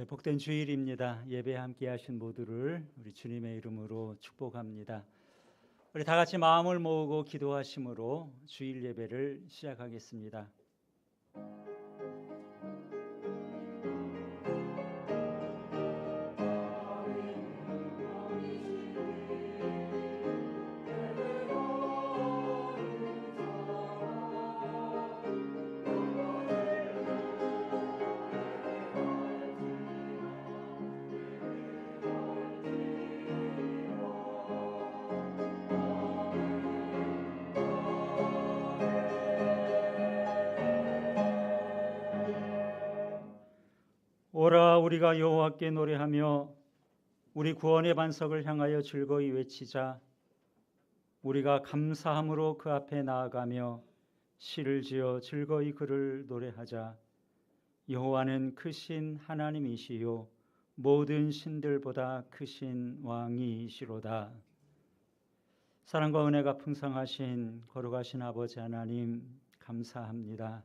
복된 주일입니다. 예배 함께 하신 모두를 우리 주님의 이름으로 축복합니다. 우리 다 같이 마음을 모으고 기도하심으로 주일 예배를 시작하겠습니다. 오라 우리가 여호와께 노래하며 우리 구원의 반석을 향하여 즐거이 외치자. 우리가 감사함으로 그 앞에 나아가며 시를 지어 즐거이 그를 노래하자. 여호와는 크신 하나님이시요 모든 신들보다 크신 왕이시로다. 사랑과 은혜가 풍성하신 거룩하신 아버지 하나님 감사합니다.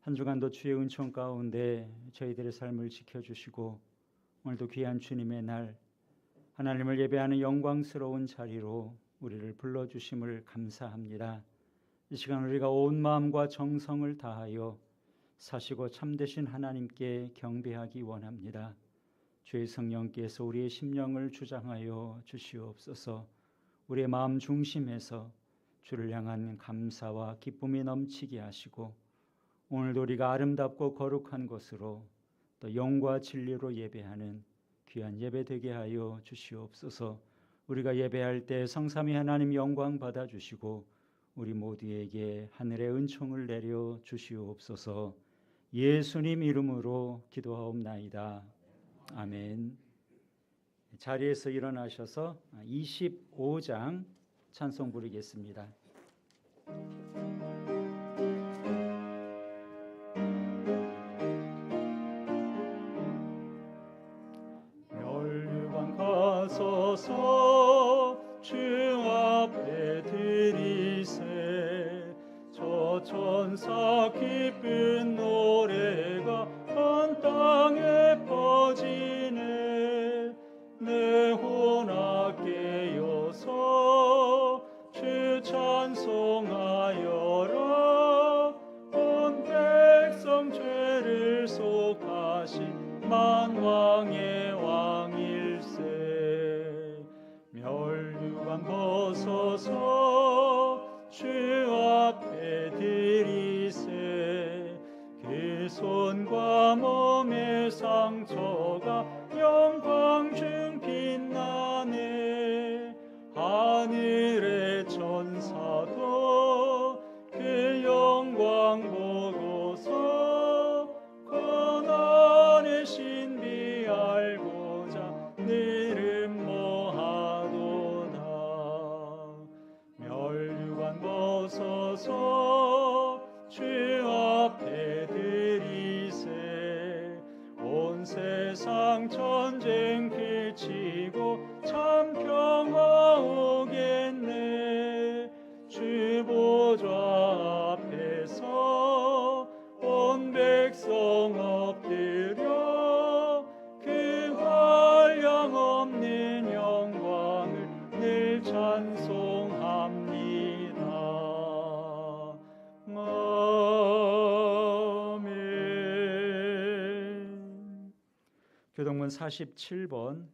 한 주간도 주의 은총 가운데 저희들의 삶을 지켜주시고 오늘도 귀한 주님의 날 하나님을 예배하는 영광스러운 자리로 우리를 불러주심을 감사합니다. 이 시간 우리가 온 마음과 정성을 다하여 사시고 참되신 하나님께 경배하기 원합니다. 주의 성령께서 우리의 심령을 주장하여 주시옵소서. 우리의 마음 중심에서 주를 향한 감사와 기쁨이 넘치게 하시고 오늘도 우리가 아름답고 거룩한 것으로 또 영과 진리로 예배하는 귀한 예배 되게 하여 주시옵소서. 우리가 예배할 때 성삼위 하나님 영광 받아주시고 우리 모두에게 하늘의 은총을 내려 주시옵소서. 예수님 이름으로 기도하옵나이다. 아멘. 자리에서 일어나셔서 25장 찬송 부르겠습니다. 멸류관 가소서 주 앞에 드리세. 저 천사 기쁜 노래가 온 땅에 퍼지네. 내 혼아 깨어서 주 찬송하여라. 온 백성 죄를 속하신 만왕의 왕일세. 멸류관 벗어서 주 앞에 드리세. 그 손과 몸의 상처가 영광 중 빛나네. 하늘의 천사도 그 영광 보고서 고난의 신비 알고자 늘 음모하도다. 멸류관 벗어서 주 앞에 드리세. 온 세상 전쟁 그치고 참 평화 오겠네. 주 보좌 앞에서 온 백성 엎드려 그 한량 없는 영광을 늘 찬송합니다. 아멘. 교동문 47번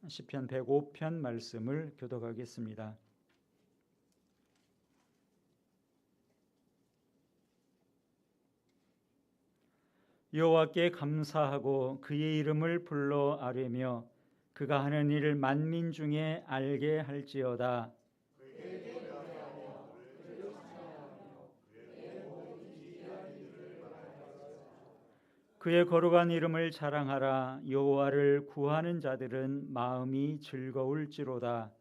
시편 105편 말씀을 교독하겠습니다. 여호와께 감사하고 그의 이름을 불러 아뢰며 그가 하는 일을 만민 중에 알게 할지어다. 그의 거룩한 이름을 자랑하라. 여호와를 구하는 자들은 마음이 즐거울지로다.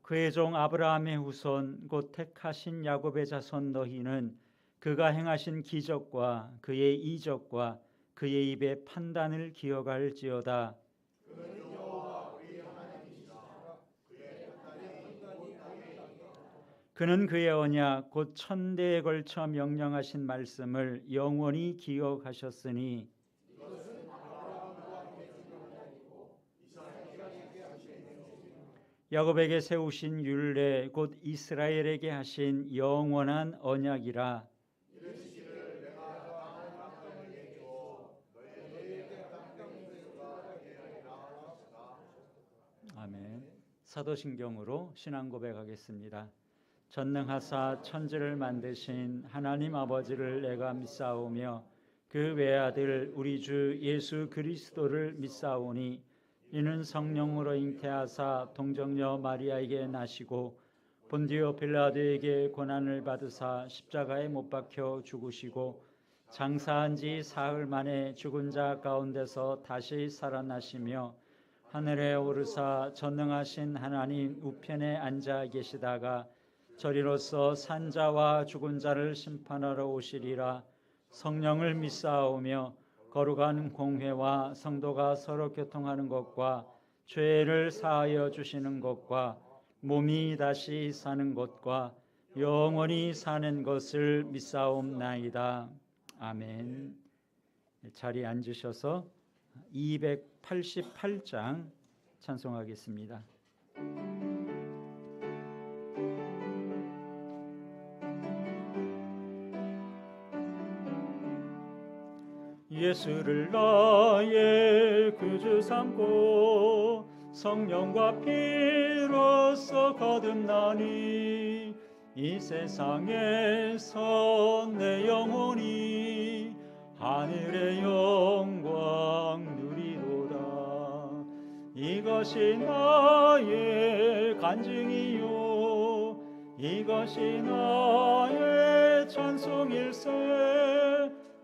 그의 종 아브라함의 후손 곧 택하신 야곱의 자손 너희는 그가 행하신 기적과 그의 이적과 그의 입의 판단을 기억할지어다. 그는 그의 언약 곧 천대에 걸쳐 명령하신 말씀을 영원히 기억하셨으니 야곱에게 세우신 율례 곧 이스라엘에게 하신 영원한 언약이라. 아멘. 사도신경으로 신앙 고백하겠습니다. 전능하사 천지를 만드신 하나님 아버지를 내가 믿사오며 그 외아들 우리 주 예수 그리스도를 믿사오니 이는 성령으로 잉태하사 동정녀 마리아에게 나시고 본디오 빌라도에게 고난을 받으사 십자가에 못 박혀 죽으시고 장사한 지 사흘 만에 죽은 자 가운데서 다시 살아나시며 하늘에 오르사 전능하신 하나님 우편에 앉아 계시다가 저리로서 산자와 죽은 자를 심판하러 오시리라. 성령을 믿사오며 거룩한 공회와 성도가 서로 교통하는 것과 죄를 사하여 주시는 것과 몸이 다시 사는 것과 영원히 사는 것을 믿사옵나이다. 아멘. 자리에 앉으셔서 288장 찬송하겠습니다. 예수를 나의 구주 삼고 성령과 피로써 거듭나니 이 세상에서 내 영혼이 하늘의 영광 누리도다. 이것이 나의 간증이요 이것이 나의 찬송일세.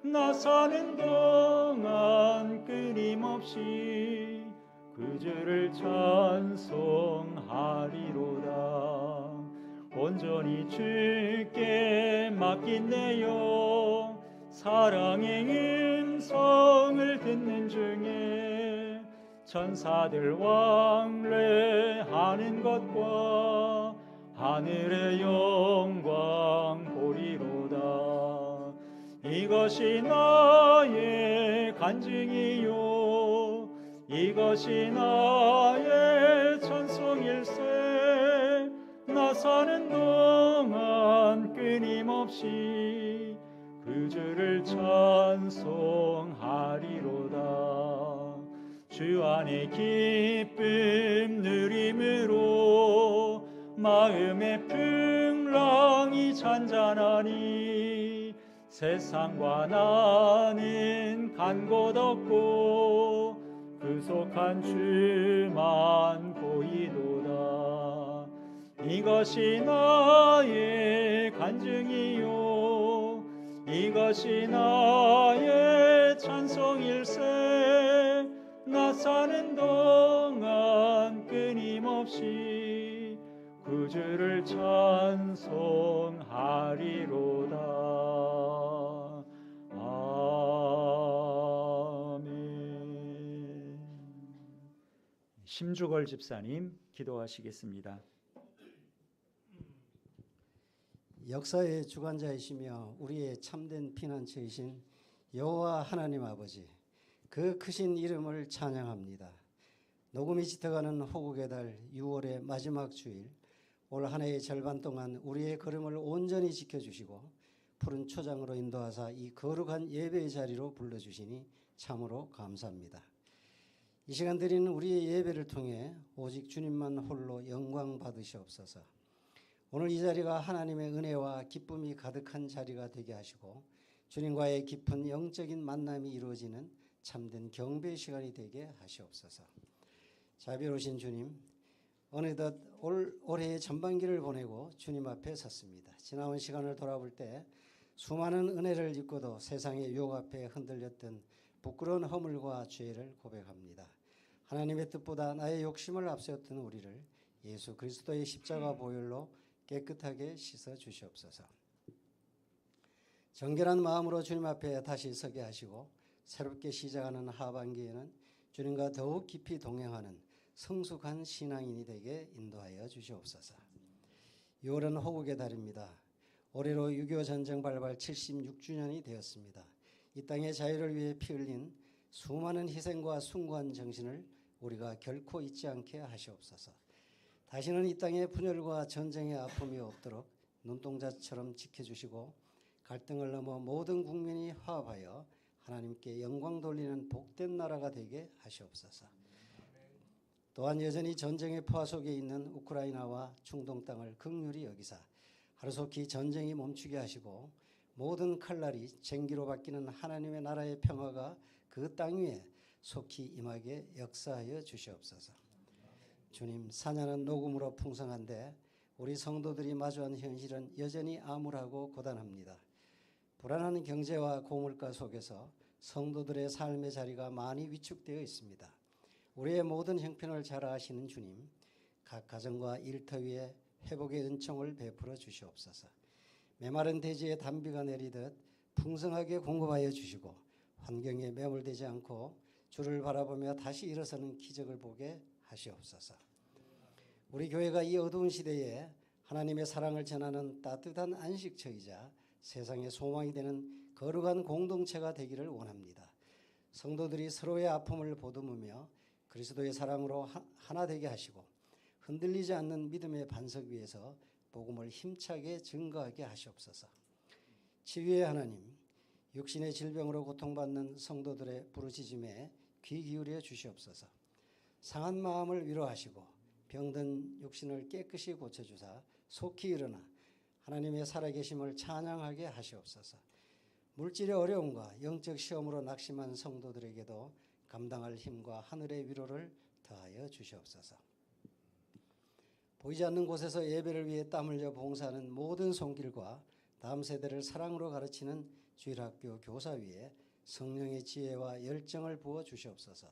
나 사는 동안 끊임없이 그 주를 찬송하리로다. 온전히 주께 맡긴 내 영 사랑의 음성을 듣는 중에 천사들 왕래하는 것과 하늘의 영광 보리로다. 이것이 나의 간증이요 이것이 나의 찬송일세. 나 사는 동안 끊임없이 그 주를 찬송하리로다. 주 안에 기쁨 누림으로 마음의 풍랑이 잔잔하니 세상과 나는 간 곳 없고 구속한 주만 보이도다. 이것이 나의 간증이요 이것이 나의 찬송일세. 나 사는 동안 끊임없이 그 주를 찬송하리로다. 아멘. 심주걸 집사님 기도하시겠습니다. 역사의 주관자이시며 우리의 참된 피난처이신 여호와 하나님 아버지, 그 크신 이름을 찬양합니다. 녹음이 짙어가는 호국의 달 6월의 마지막 주일, 올 한 해의 절반 동안 우리의 걸음을 온전히 지켜주시고 푸른 초장으로 인도하사 이 거룩한 예배의 자리로 불러주시니 참으로 감사합니다. 이 시간 드리는 우리의 예배를 통해 오직 주님만 홀로 영광 받으시옵소서. 오늘 이 자리가 하나님의 은혜와 기쁨이 가득한 자리가 되게 하시고 주님과의 깊은 영적인 만남이 이루어지는 참된 경배의 시간이 되게 하시옵소서. 자비로우신 주님, 어느덧 올해의 전반기를 보내고 주님 앞에 섰습니다. 지나온 시간을 돌아볼 때 수많은 은혜를 입고도 세상의 유혹 앞에 흔들렸던 부끄러운 허물과 죄를 고백합니다. 하나님의 뜻보다 나의 욕심을 앞세웠던 우리를 예수 그리스도의 십자가 보혈로 깨끗하게 씻어 주시옵소서. 정결한 마음으로 주님 앞에 다시 서게 하시고 새롭게 시작하는 하반기에는 주님과 더욱 깊이 동행하는 성숙한 신앙인이 되게 인도하여 주시옵소서. 6월은 호국의 달입니다. 올해로 6.25 전쟁 발발 76주년이 되었습니다. 이 땅의 자유를 위해 피 흘린 수많은 희생과 숭고한 정신을 우리가 결코 잊지 않게 하시옵소서. 다시는 이 땅에 분열과 전쟁의 아픔이 없도록 눈동자처럼 지켜주시고 갈등을 넘어 모든 국민이 화합하여 하나님께 영광 돌리는 복된 나라가 되게 하시옵소서. 또한 여전히 전쟁의 포화 속에 있는 우크라이나와 중동 땅을 긍휼히 여기사 하루속히 전쟁이 멈추게 하시고 모든 칼날이 쟁기로 바뀌는 하나님의 나라의 평화가 그 땅 위에 속히 임하게 역사하여 주시옵소서. 주님, 사냐는 녹음으로 풍성한데 우리 성도들이 마주한 현실은 여전히 암울하고 고단합니다. 불안한 경제와 고물가 속에서 성도들의 삶의 자리가 많이 위축되어 있습니다. 우리의 모든 형편을 잘 아시는 주님, 각 가정과 일터 위에 회복의 은총을 베풀어 주시옵소서. 메마른 대지에 단비가 내리듯 풍성하게 공급하여 주시고 환경에 매몰되지 않고 주를 바라보며 다시 일어서는 기적을 보게 하시옵소서. 우리 교회가 이 어두운 시대에 하나님의 사랑을 전하는 따뜻한 안식처이자 세상의 소망이 되는 거룩한 공동체가 되기를 원합니다. 성도들이 서로의 아픔을 보듬으며 그리스도의 사랑으로 하나 되게 하시고 흔들리지 않는 믿음의 반석 위에서 복음을 힘차게 증거하게 하시옵소서. 치유의 하나님, 육신의 질병으로 고통받는 성도들의 부르짖음에 귀 기울여 주시옵소서. 상한 마음을 위로하시고 병든 육신을 깨끗이 고쳐주사 속히 일어나 하나님의 살아계심을 찬양하게 하시옵소서. 물질의 어려움과 영적 시험으로 낙심한 성도들에게도 감당할 힘과 하늘의 위로를 더하여 주시옵소서. 보이지 않는 곳에서 예배를 위해 땀 흘려 봉사하는 모든 손길과 다음 세대를 사랑으로 가르치는 주일학교 교사 위에 성령의 지혜와 열정을 부어 주시옵소서.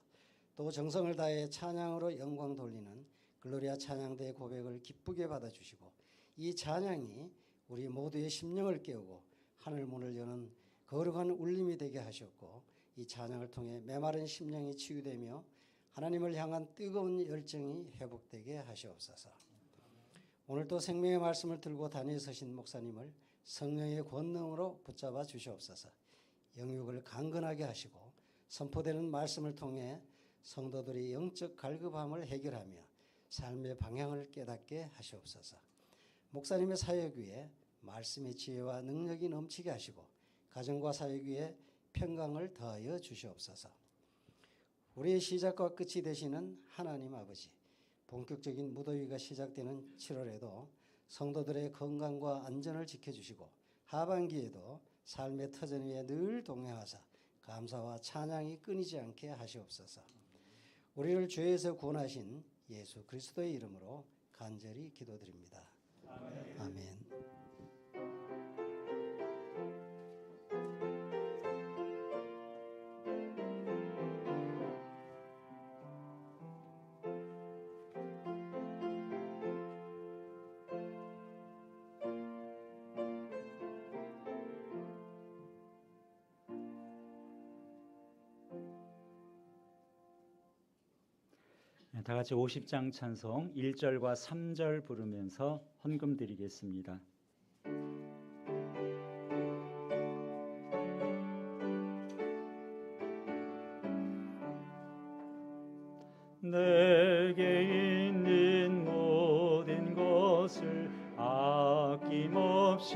또 정성을 다해 찬양으로 영광 돌리는 글로리아 찬양대의 고백을 기쁘게 받아주시고 이 찬양이 우리 모두의 심령을 깨우고 하늘 문을 여는 거룩한 울림이 되게 하셨고 이 찬양을 통해 메마른 심령이 치유되며 하나님을 향한 뜨거운 열정이 회복되게 하시옵소서. 오늘 또 생명의 말씀을 들고 단위에 서신 목사님을 성령의 권능으로 붙잡아 주시옵소서. 영육을 강건하게 하시고 선포되는 말씀을 통해 성도들이 영적 갈급함을 해결하며 삶의 방향을 깨닫게 하시옵소서. 목사님의 사역 위에 말씀의 지혜와 능력이 넘치게 하시고 가정과 사역 위에 평강을 더하여 주시옵소서. 우리의 시작과 끝이 되시는 하나님 아버지, 본격적인 무더위가 시작되는 7월에도 성도들의 건강과 안전을 지켜주시고 하반기에도 삶의 터전 위에 늘 동행하사 감사와 찬양이 끊이지 않게 하시옵소서. 우리를 죄에서 구원하신 예수 그리스도의 이름으로 간절히 기도드립니다. 아멘. 아멘. 다 같이 50장 찬송 1절과 3절 부르면서 헌금 드리겠습니다. 내게 있는 모든 것을 아낌없이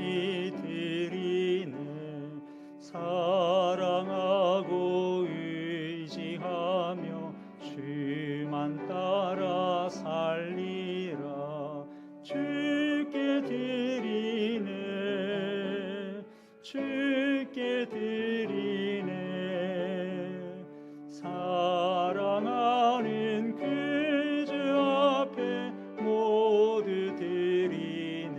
드리네. 사랑하고 의지하며 주만 따라 살리라. 주께 드리네. 주께 드리네. 사랑하는 그 주 앞에 모두 드리네.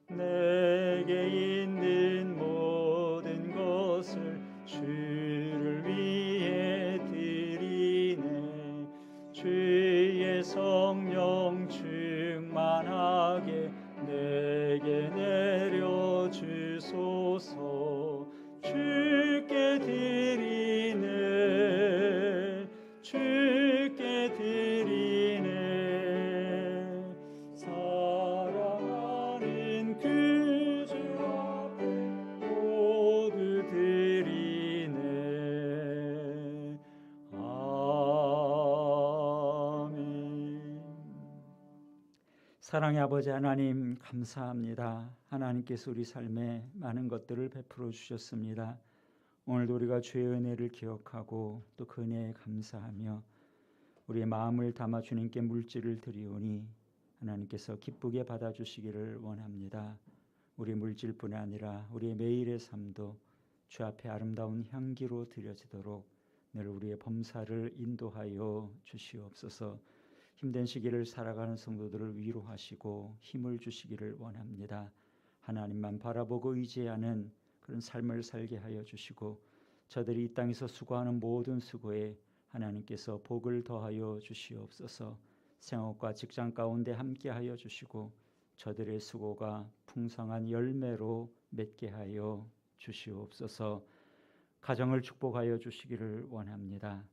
내게 있는 모든 것을 주를 위해 드리네. 주의 성령 충만하게 내게 내려주 사랑의 아버지 하나님 감사합니다. 하나님께서 우리 삶에 많은 것들을 베풀어 주셨습니다. 오늘도 우리가 주의 은혜를 기억하고 또 그 은혜에 감사하며 우리의 마음을 담아 주님께 물질을 드리오니 하나님께서 기쁘게 받아주시기를 원합니다. 우리 물질뿐 아니라 우리의 매일의 삶도 주 앞에 아름다운 향기로 드려지도록 늘 우리의 범사를 인도하여 주시옵소서. 힘든 시기를 살아가는 성도들을 위로하시고 힘을 주시기를 원합니다. 하나님만 바라보고 의지하는 그런 삶을 살게 하여 주시고 저들이 이 땅에서 수고하는 모든 수고에 하나님께서 복을 더하여 주시옵소서. 생업과 직장 가운데 함께하여 주시고 저들의 수고가 풍성한 열매로 맺게 하여 주시옵소서. 가정을 축복하여 주시기를 원합니다.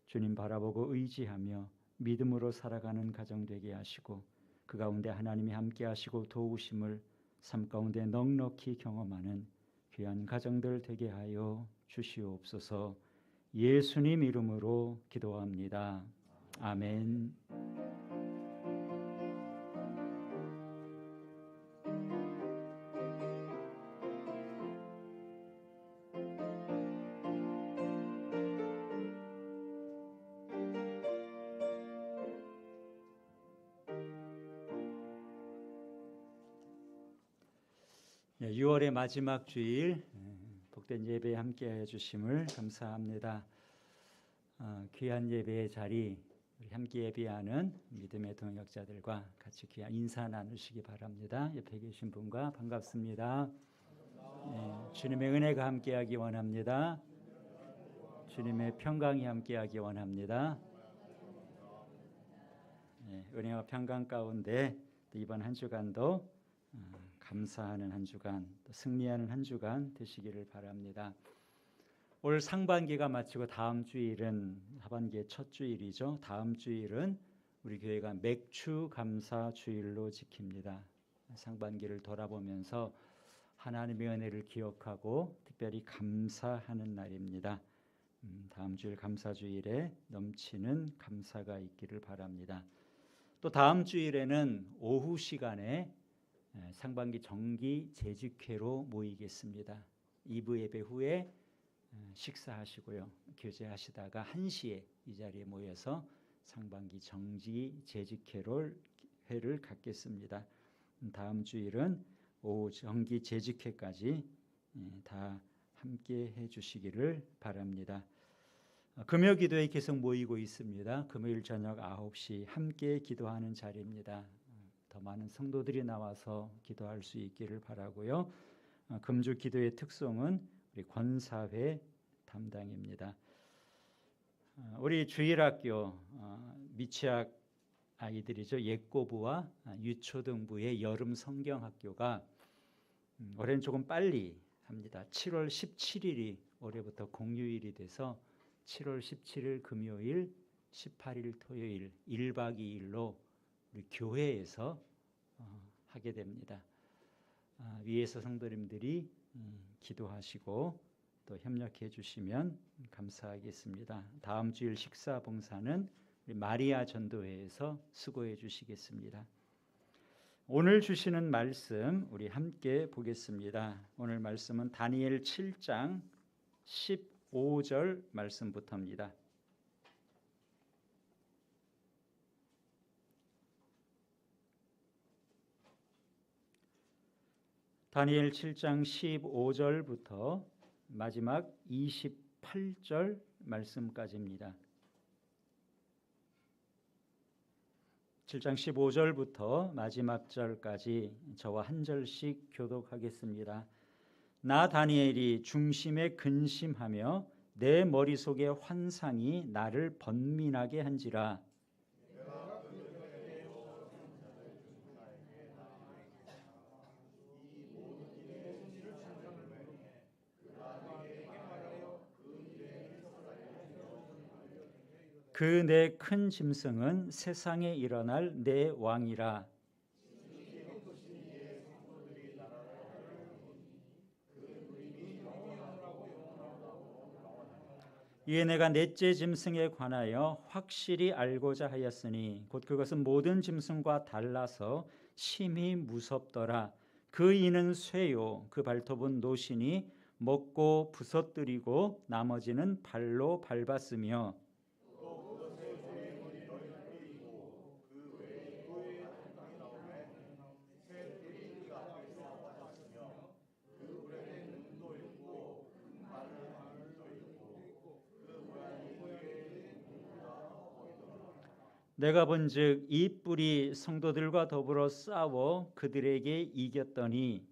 주님 바라보고 의지하며 믿음으로 살아가는 가정 되게 하시고 그 가운데 하나님이 함께 하시고 도우심을 삶 가운데 넉넉히 경험하는 귀한 가정들 되게 하여 주시옵소서. 예수님 이름으로 기도합니다. 아멘. 네, 6월의 마지막 주일 복된 예배에 함께하여 주심을 감사합니다. 귀한 예배의 자리 우리 함께 예배하는 믿음의 동역자들과 같이 귀한 인사 나누시기 바랍니다. 옆에 계신 분과 반갑습니다. 주님의 은혜가 함께하기 원합니다. 주님의 평강이 함께하기 원합니다. 은혜와 평강 가운데 이번 한 주간도 감사하는 한 주간, 또 승리하는 한 주간 되시기를 바랍니다. 올 상반기가 마치고 다음 주일은 하반기의 첫 주일이죠. 다음 주일은 우리 교회가 맥주 감사 주일로 지킵니다. 상반기를 돌아보면서 하나님의 은혜를 기억하고 특별히 감사하는 날입니다. 다음 주일 감사 주일에 넘치는 감사가 있기를 바랍니다. 또 다음 주일에는 오후 시간에 상반기 정기 재직회로 모이겠습니다. 2부 예배 후에 식사하시고요. 교제하시다가 1시에 이 자리에 모여서 상반기 정기 재직회를 갖겠습니다. 다음 주일은 오후 정기 재직회까지 다 함께 해주시기를 바랍니다. 금요 기도에 계속 모이고 있습니다. 금요일 저녁 9시 함께 기도하는 자리입니다. 더 많은 성도들이 나와서 기도할 수 있기를 바라고요. 금주 기도의 특성은 우리 권사회 담당입니다. 우리 주일학교 미취학 아이들이죠. 예고부와 유초등부의 여름 성경학교가 올해는 조금 빨리 합니다. 7월 17일이 올해부터 공휴일이 돼서 7월 17일 금요일, 18일 토요일 1박 2일로 우리 교회에서 하게 됩니다. 위에서 성도님들이 기도하시고 또 협력해 주시면 감사하겠습니다. 다음 주일 식사 봉사는 우리 마리아 전도회에서 수고해 주시겠습니다. 오늘 주시는 말씀 우리 함께 보겠습니다. 오늘 말씀은 다니엘 7장 15절 말씀부터입니다. 다니엘 7장 15절부터 마지막 28절 말씀까지입니다. 7장 15절부터 마지막 절까지 저와 한 절씩 교독하겠습니다. 나 다니엘이 중심에 근심하며 내 머릿속의 환상이 나를 번민하게 한지라. 그 내 큰 짐승은 세상에 일어날 내 왕이라. 이에 내가 넷째 짐승에 관하여 확실히 알고자 하였으니 곧 그것은 모든 짐승과 달라서 심히 무섭더라. 그 이는 쇠요 그 발톱은 노시니 먹고 부서뜨리고 나머지는 발로 밟았으며 내가 본즉 이 뿔이 성도들과 더불어 싸워 그들에게 이겼더니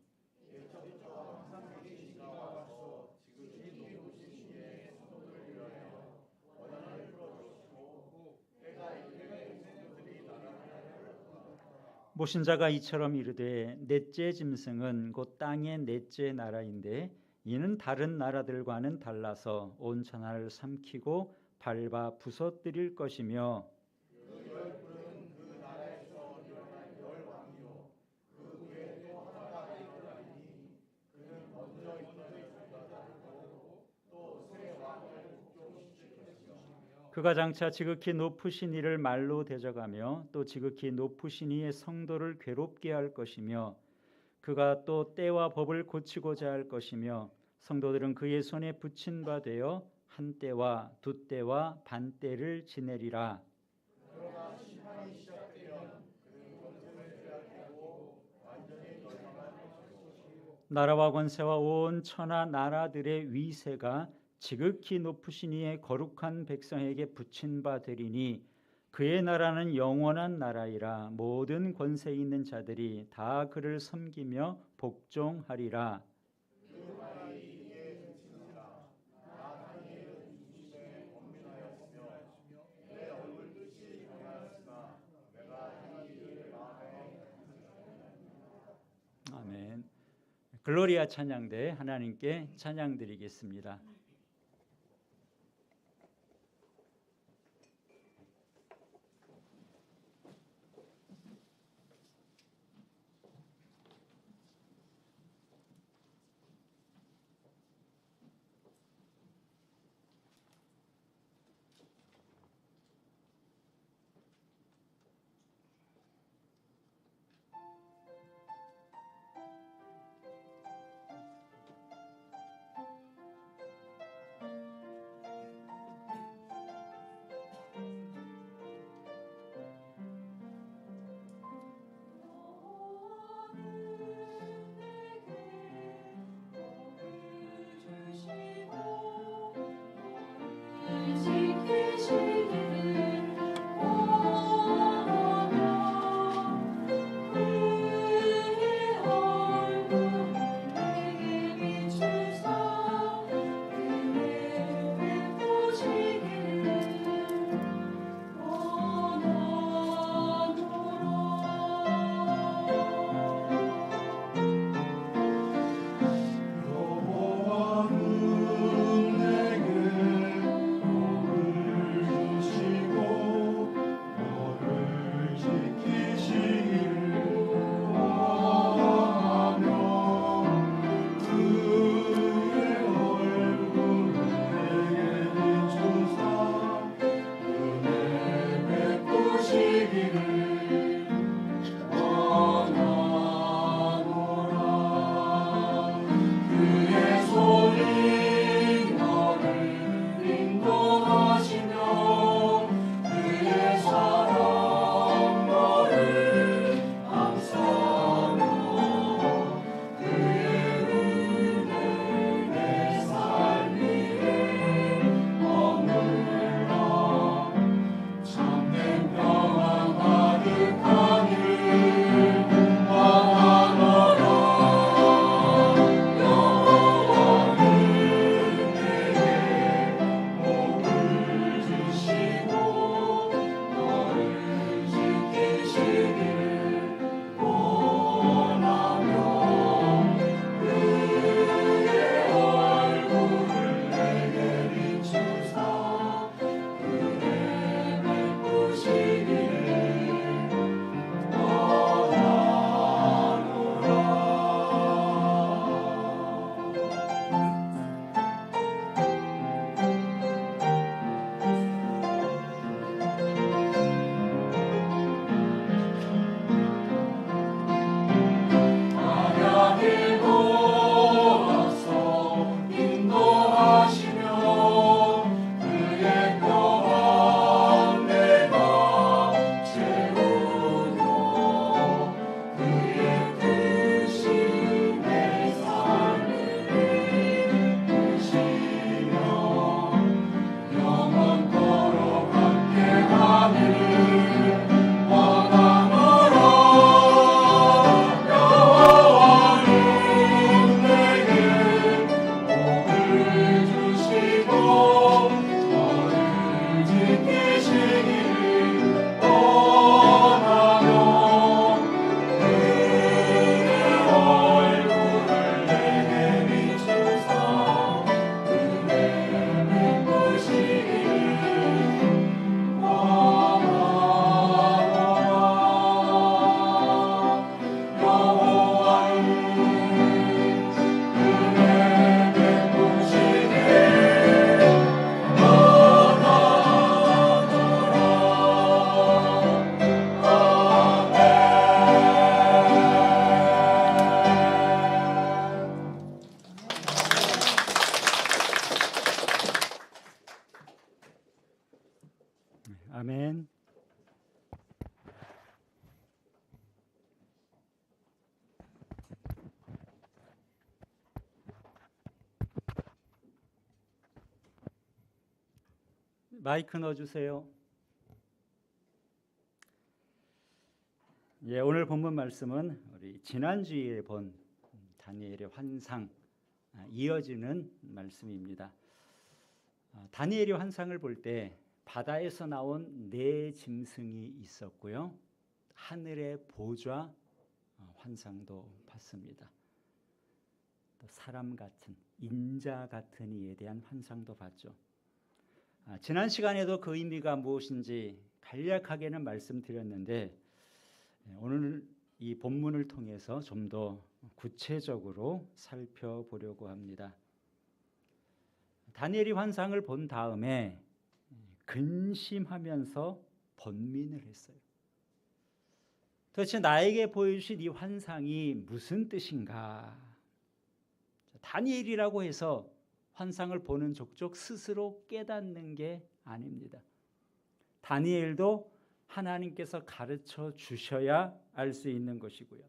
모신자가 이처럼 이르되 넷째 짐승은 곧 땅의 넷째 나라인데 이는 다른 나라들과는 달라서 온 천하를 삼키고 밟아 부서뜨릴 것이며 그가 장차 지극히 높으신 이를 말로 대적하며 또 지극히 높으신 이의 성도를 괴롭게 할 것이며 그가 또 때와 법을 고치고자 할 것이며 성도들은 그의 손에 붙인 바 되어 한 때와 두 때와 반 때를 지내리라. 나라와 권세와 온 천하 나라들의 위세가 지극히 높으신 이의 거룩한 백성에게 붙인 바 되리니 그의 나라는 영원한 나라이라. 모든 권세 있는 자들이 다 그를 섬기며 복종하리라. 아멘. 글로리아 찬양대 하나님께 찬양드리겠습니다. 마이크 넣어주세요. 예, 오늘 본문 말씀은 우리 지난주에 본 다니엘의 환상 이어지는 말씀입니다. 다니엘이 환상을 볼 때 바다에서 나온 네 짐승이 있었고요. 하늘의 보좌 환상도 봤습니다. 또 사람 같은 인자 같은 이에 대한 환상도 봤죠. 지난 시간에도 그 의미가 무엇인지 간략하게는 말씀드렸는데 오늘 이 본문을 통해서 좀 더 구체적으로 살펴보려고 합니다. 다니엘이 환상을 본 다음에 근심하면서 번민을 했어요. 도대체 나에게 보여주신 이 환상이 무슨 뜻인가? 다니엘이라고 해서 환상을 보는 족족 스스로 깨닫는 게 아닙니다. 다니엘도 하나님께서 가르쳐 주셔야 알 수 있는 것이고요.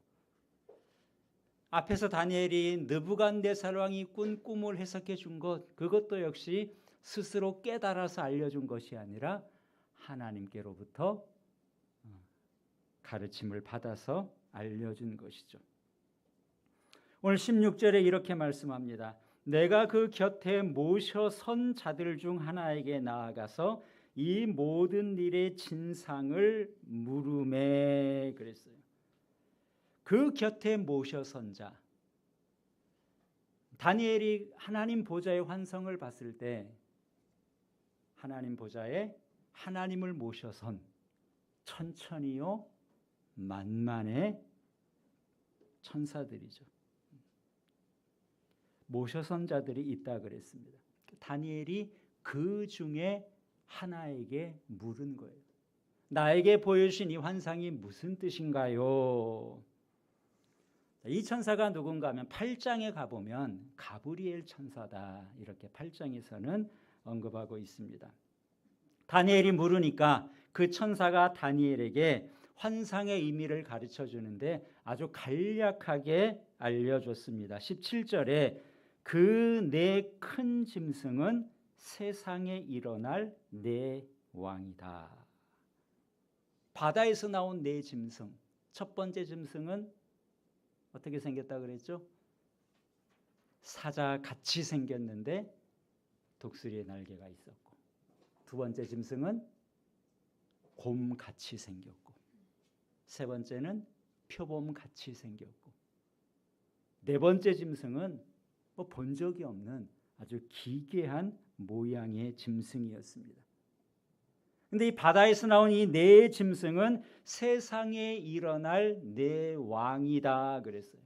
앞에서 다니엘이 느부갓네살 왕이 꾼 꿈을 해석해 준 것, 그것도 역시 스스로 깨달아서 알려준 것이 아니라 하나님께로부터 가르침을 받아서 알려준 것이죠. 오늘 16절에 이렇게 말씀합니다. 내가 그 곁에 모셔 선 자들 중 하나에게 나아가서 이 모든 일의 진상을 물으매 그랬어요. 그 곁에 모셔 선 자. 다니엘이 하나님 보좌의 환상을 봤을 때 하나님 보좌에 하나님을 모셔선 천천히요 만만의 천사들이죠. 모셔선 자들이 있다 그랬습니다. 다니엘이 그 중에 하나에게 물은 거예요. 나에게 보여주신 이 환상이 무슨 뜻인가요? 이 천사가 누군가 하면 8장에 가보면 가브리엘 천사다 이렇게 8장에서는 언급하고 있습니다. 다니엘이 물으니까 그 천사가 다니엘에게 환상의 의미를 가르쳐 주는데 아주 간략하게 알려줬습니다. 17절에 그 네 큰 짐승은 세상에 일어날 네 왕이다. 바다에서 나온 네 짐승. 첫 번째 짐승은 어떻게 생겼다 그랬죠? 사자 같이 생겼는데 독수리의 날개가 있었고, 두 번째 짐승은 곰 같이 생겼고, 세 번째는 표범 같이 생겼고, 네 번째 짐승은 본 적이 없는 아주 기괴한 모양의 짐승이었습니다. 근데 이 바다에서 나온 이 네 짐승은 세상에 일어날 네 왕이다 그랬어요.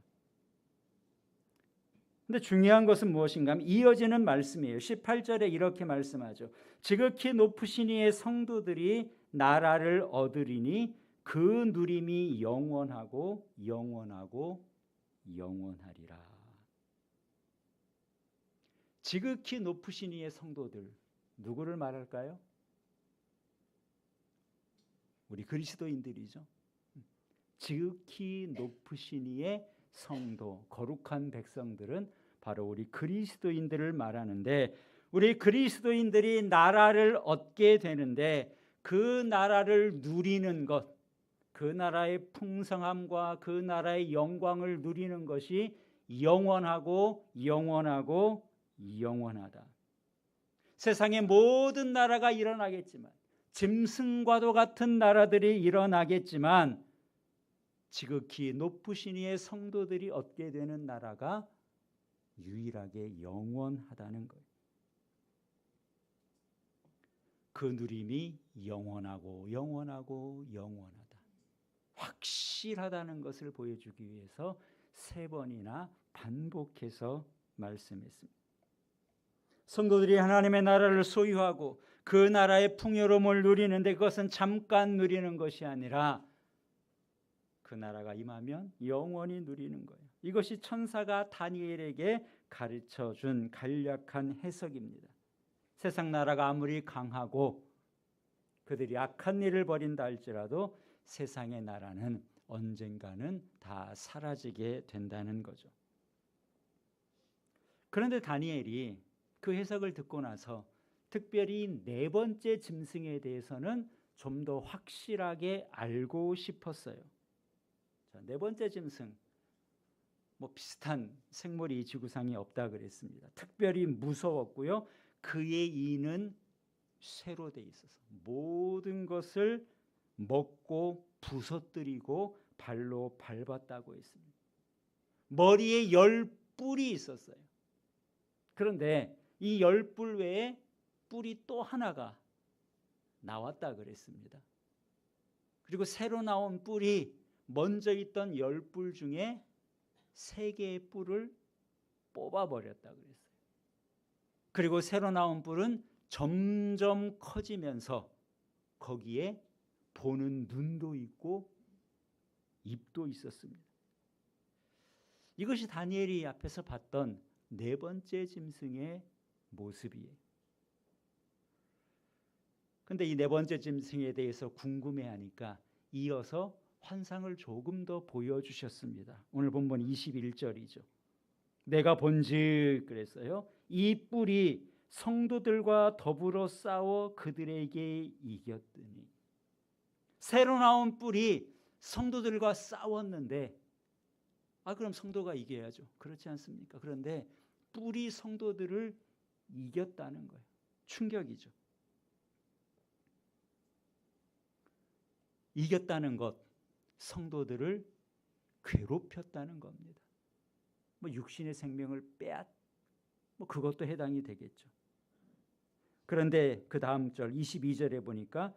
근데 중요한 것은 무엇인가 하면 이어지는 말씀이에요. 18절에 이렇게 말씀하죠. 지극히 높으신 이의 성도들이 나라를 얻으리니 그 누림이 영원하고 영원하고 영원하리라. 지극히 높으신 이의 성도들, 누구를 말할까요? 우리 그리스도인들이죠. 지극히 높으신 이의 성도, 거룩한 백성들은 바로 우리 그리스도인들을 말하는데, 우리 그리스도인들이 나라를 얻게 되는데 그 나라를 누리는 것, 그 나라의 풍성함과 그 나라의 영광을 누리는 것이 영원하고 영원하고 영원하다. 세상의 모든 나라가 일어나겠지만, 짐승과도 같은 나라들이 일어나겠지만, 지극히 높으신 이의 성도들이 얻게 되는 나라가 유일하게 영원하다는 거예요. 그 누림이 영원하고 영원하고 영원하다, 확실하다는 것을 보여주기 위해서 세 번이나 반복해서 말씀했습니다. 성도들이 하나님의 나라를 소유하고 그 나라의 풍요로움을 누리는데 그것은 잠깐 누리는 것이 아니라 그 나라가 임하면 영원히 누리는 거예요. 이것이 천사가 다니엘에게 가르쳐준 간략한 해석입니다. 세상 나라가 아무리 강하고 그들이 악한 일을 벌인다 할지라도 세상의 나라는 언젠가는 다 사라지게 된다는 거죠. 그런데 다니엘이 그 해석을 듣고 나서 특별히 네 번째 짐승에 대해서는 좀 더 확실하게 알고 싶었어요. 자, 네 번째 짐승, 뭐 비슷한 생물이 이 지구상에 없다 그랬습니다. 특별히 무서웠고요. 그의 이는 쇠로 돼 있어서 모든 것을 먹고 부서뜨리고 발로 밟았다고 했습니다. 머리에 10뿔이 있었어요. 그런데 이 10뿔 외에 뿔이 또 하나가 나왔다 그랬습니다. 그리고 새로 나온 뿔이 먼저 있던 10뿔 중에 3개의 뿔을 뽑아버렸다 그랬어요. 그리고 새로 나온 뿔은 점점 커지면서 거기에 보는 눈도 있고 입도 있었습니다. 이것이 다니엘이 앞에서 봤던 네 번째 짐승의 모습이에요. 근데 이 네 번째 짐승에 대해서 궁금해하니까 이어서 환상을 조금 더 보여주셨습니다. 오늘 본문 21절이죠. 내가 본즉 그랬어요. 이 뿔이 성도들과 더불어 싸워 그들에게 이겼더니. 새로 나온 뿔이 성도들과 싸웠는데 그럼 성도가 이겨야죠. 그렇지 않습니까? 그런데 뿔이 성도들을 이겼다는 거예요. 충격이죠. 이겼다는 것, 성도들을 괴롭혔다는 겁니다. 뭐 육신의 생명을 그것도 해당이 되겠죠. 그런데 그 다음 절 22절에 보니까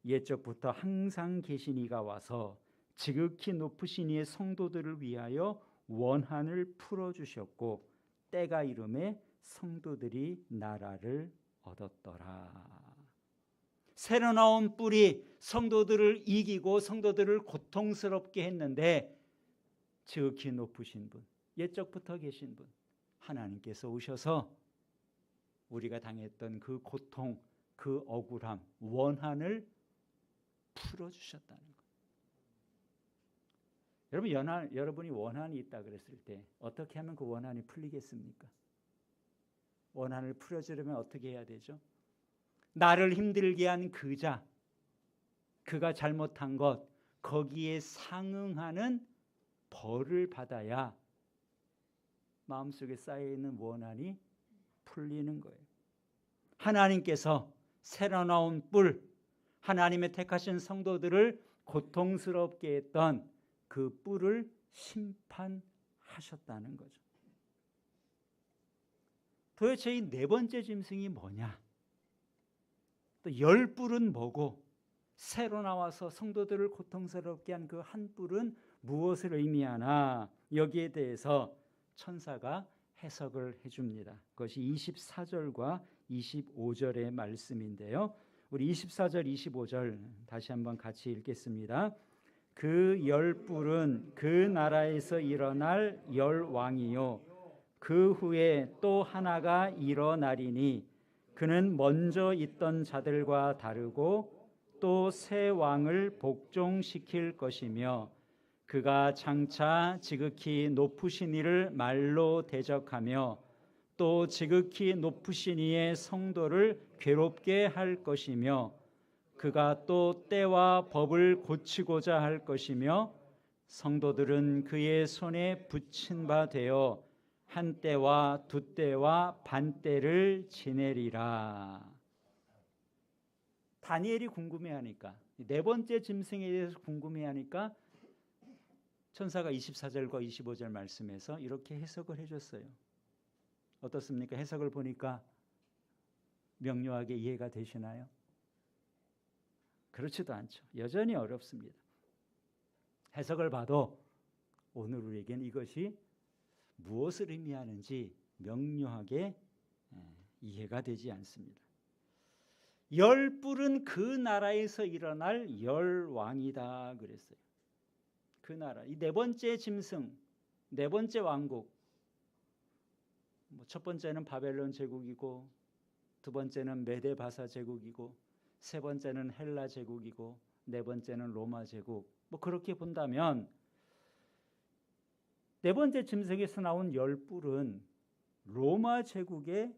옛적부터 항상 계신 이가 와서 지극히 높으신 이의 성도들을 위하여 원한을 풀어주셨고 때가 이름에 성도들이 나라를 얻었더라. 새로 나온 뿔이 성도들을 이기고 성도들을 고통스럽게 했는데 지극히 높으신 분, 옛적부터 계신 분, 하나님께서 오셔서 우리가 당했던 그 고통, 그 억울함, 원한을 풀어주셨다는 것. 여러분이 원한이 있다 그랬을 때 어떻게 하면 그 원한이 풀리겠습니까? 원한을 풀어주려면 어떻게 해야 되죠? 나를 힘들게 한 그 자, 그가 잘못한 것, 거기에 상응하는 벌을 받아야 마음속에 쌓여있는 원한이 풀리는 거예요. 하나님께서 새로 나온 뿔, 하나님의 택하신 성도들을 고통스럽게 했던 그 뿔을 심판하셨다는 거죠. 도대체 이 네 번째 짐승이 뭐냐? 또 10뿔은 뭐고 새로 나와서 성도들을 고통스럽게 한 그 한 뿔은 무엇을 의미하나? 여기에 대해서 천사가 해석을 해줍니다. 그것이 24절과 25절의 말씀인데요. 우리 24절, 25절 다시 한번 같이 읽겠습니다. 그 10뿔은 그 나라에서 일어날 10왕이요 그 후에 또 하나가 일어나리니 그는 먼저 있던 자들과 다르고 또 새 왕을 복종시킬 것이며 그가 장차 지극히 높으신 이를 말로 대적하며 또 지극히 높으신 이의 성도를 괴롭게 할 것이며 그가 또 때와 법을 고치고자 할 것이며 성도들은 그의 손에 붙인 바 되어 한 때와 두 때와 반 때를 지내리라. 다니엘이 궁금해하니까, 네 번째 짐승에 대해서 궁금해하니까 천사가 24절과 25절 말씀에서 이렇게 해석을 해줬어요. 어떻습니까? 해석을 보니까 명료하게 이해가 되시나요? 그렇지도 않죠. 여전히 어렵습니다. 해석을 봐도 오늘 우리에겐 이것이 무엇을 의미하는지 명료하게 이해가 되지 않습니다. 10뿔은 그 나라에서 일어날 10왕이다 그랬어요. 그 나라, 이 네 번째 짐승, 네 번째 왕국. 첫 번째는 바벨론 제국이고, 두 번째는 메데바사 제국이고, 세 번째는 헬라 제국이고, 네 번째는 로마 제국. 그렇게 본다면 네 번째 짐승에서 나온 10뿔은 로마 제국의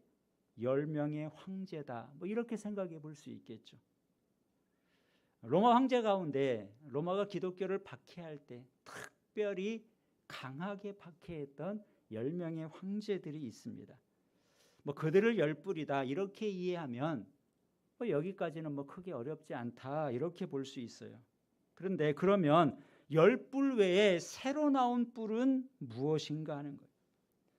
10명의 황제다. 뭐 이렇게 생각해 볼 수 있겠죠. 로마 황제 가운데 로마가 기독교를 박해할 때 특별히 강하게 박해했던 10명의 황제들이 있습니다. 뭐 그들을 열불이다 이렇게 이해하면 뭐 여기까지는 뭐 크게 어렵지 않다 이렇게 볼 수 있어요. 그런데 그러면 열불 외에 새로 나온 뿔은 무엇인가 하는 거예요.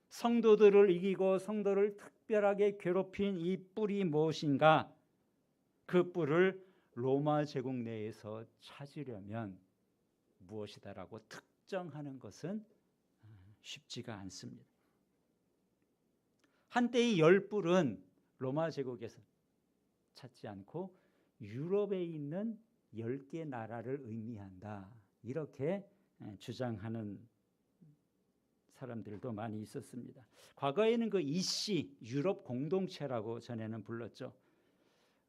성도들을 이기고 성도를 특별하게 괴롭힌 이 뿔이 무엇인가? 그 뿔을 로마 제국 내에서 찾으려면 무엇이다라고 특정하는 것은 쉽지가 않습니다. 한때의 열뿔은 로마 제국에서 찾지 않고 유럽에 있는 10개 나라를 의미한다. 이렇게 주장하는 사람들도 많이 있었습니다. 과거에는 그 EC 유럽 공동체라고 전에는 불렀죠.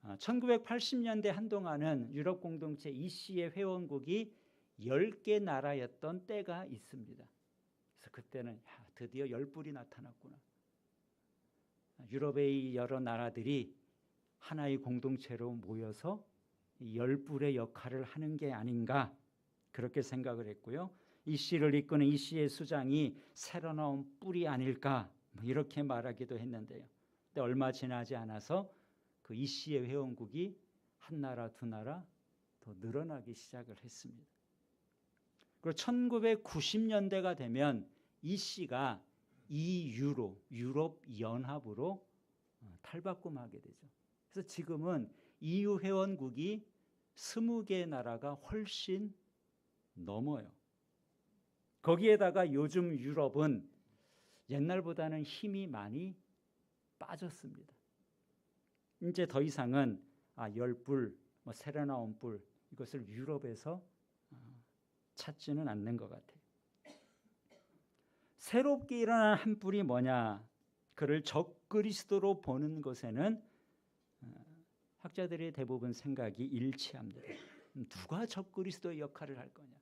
1980년대 한동안은 유럽 공동체 EC의 회원국이 10개 나라였던 때가 있습니다. 그래서 그때는 드디어 열불이 나타났구나. 유럽의 여러 나라들이 하나의 공동체로 모여서 열불의 역할을 하는 게 아닌가 그렇게 생각을 했고요. EC를 이끄는 EC의 수장이 새로 나온 뿔이 아닐까 이렇게 말하기도 했는데요. 근데 얼마 지나지 않아서 그 EC의 회원국이 한 나라 두 나라 더 늘어나기 시작을 했습니다. 그리고 1990년대가 되면 EC가 EU로 유럽 연합으로 탈바꿈하게 되죠. 그래서 지금은 EU 회원국이 20개 나라가 훨씬 넘어요. 거기에다가 요즘 유럽은 옛날보다는 힘이 많이 빠졌습니다. 이제 더 이상은 열불, 새로 나온 뿔 이것을 유럽에서 찾지는 않는 것 같아요. 새롭게 일어난 한 뿔이 뭐냐? 그를 적그리스도로 보는 것에는 학자들의 대부분 생각이 일치합니다. 누가 적그리스도의 역할을 할 거냐?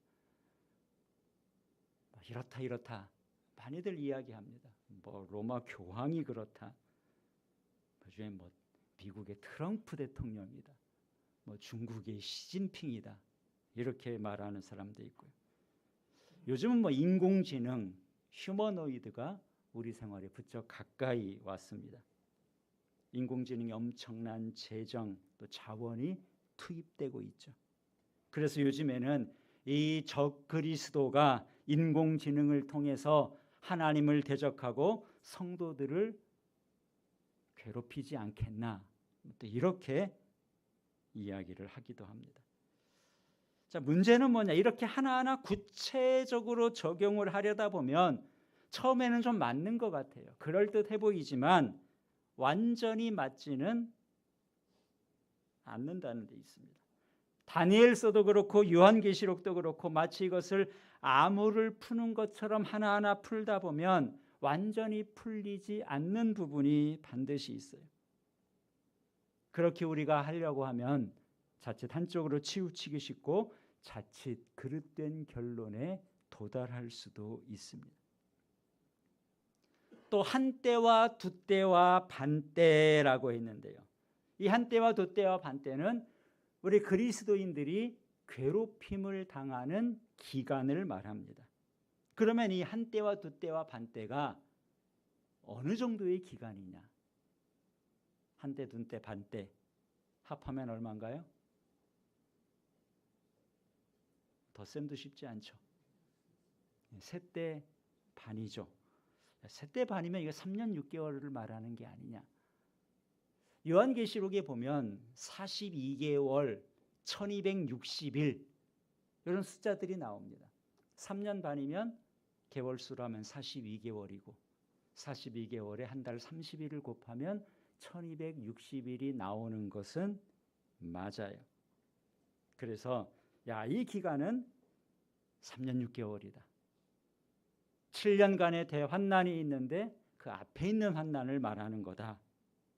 이렇다 많이들 이야기합니다. 로마 교황이 그렇다. 그중에 미국의 트럼프 대통령이다. 중국의 시진핑이다. 이렇게 말하는 사람도 있고요. 요즘은 인공지능, 휴머노이드가 우리 생활에 부쩍 가까이 왔습니다. 인공지능이 엄청난 재정 또 자원이 투입되고 있죠. 그래서 요즘에는 이 적그리스도가 인공지능을 통해서 하나님을 대적하고 성도들을 괴롭히지 않겠나 또 이렇게 이야기를 하기도 합니다. 자, 문제는 뭐냐? 이렇게 하나하나 구체적으로 적용을 하려다 보면 처음에는 좀 맞는 것 같아요. 그럴듯해 보이지만 완전히 맞지는 않는다는 데 있습니다. 다니엘서도 그렇고 요한계시록도 그렇고 마치 이것을 암호를 푸는 것처럼 하나하나 풀다 보면 완전히 풀리지 않는 부분이 반드시 있어요. 그렇게 우리가 하려고 하면 자칫 한쪽으로 치우치기 쉽고 자칫 그릇된 결론에 도달할 수도 있습니다. 또 한때와 두때와 반때라고 했는데요. 이 한때와 두때와 반때는 우리 그리스도인들이 괴롭힘을 당하는 기간을 말합니다. 그러면 이 한때와 두때와 반때가 어느 정도의 기간이냐? 한때, 두때, 반때 합하면 얼마인가요? 덧셈도 쉽지 않죠. 세때 반이죠. 세때 반이면 이거 3년 6개월을 말하는 게 아니냐. 요한계시록에 보면 42개월, 1260일 이런 숫자들이 나옵니다. 3년 반이면 개월수로 하면 42개월이고 42개월에 한 달 30일을 곱하면 1260일이 나오는 것은 맞아요. 그래서 이 기간은 3년 6개월이다. 7년간의 대환난이 있는데 그 앞에 있는 환난을 말하는 거다.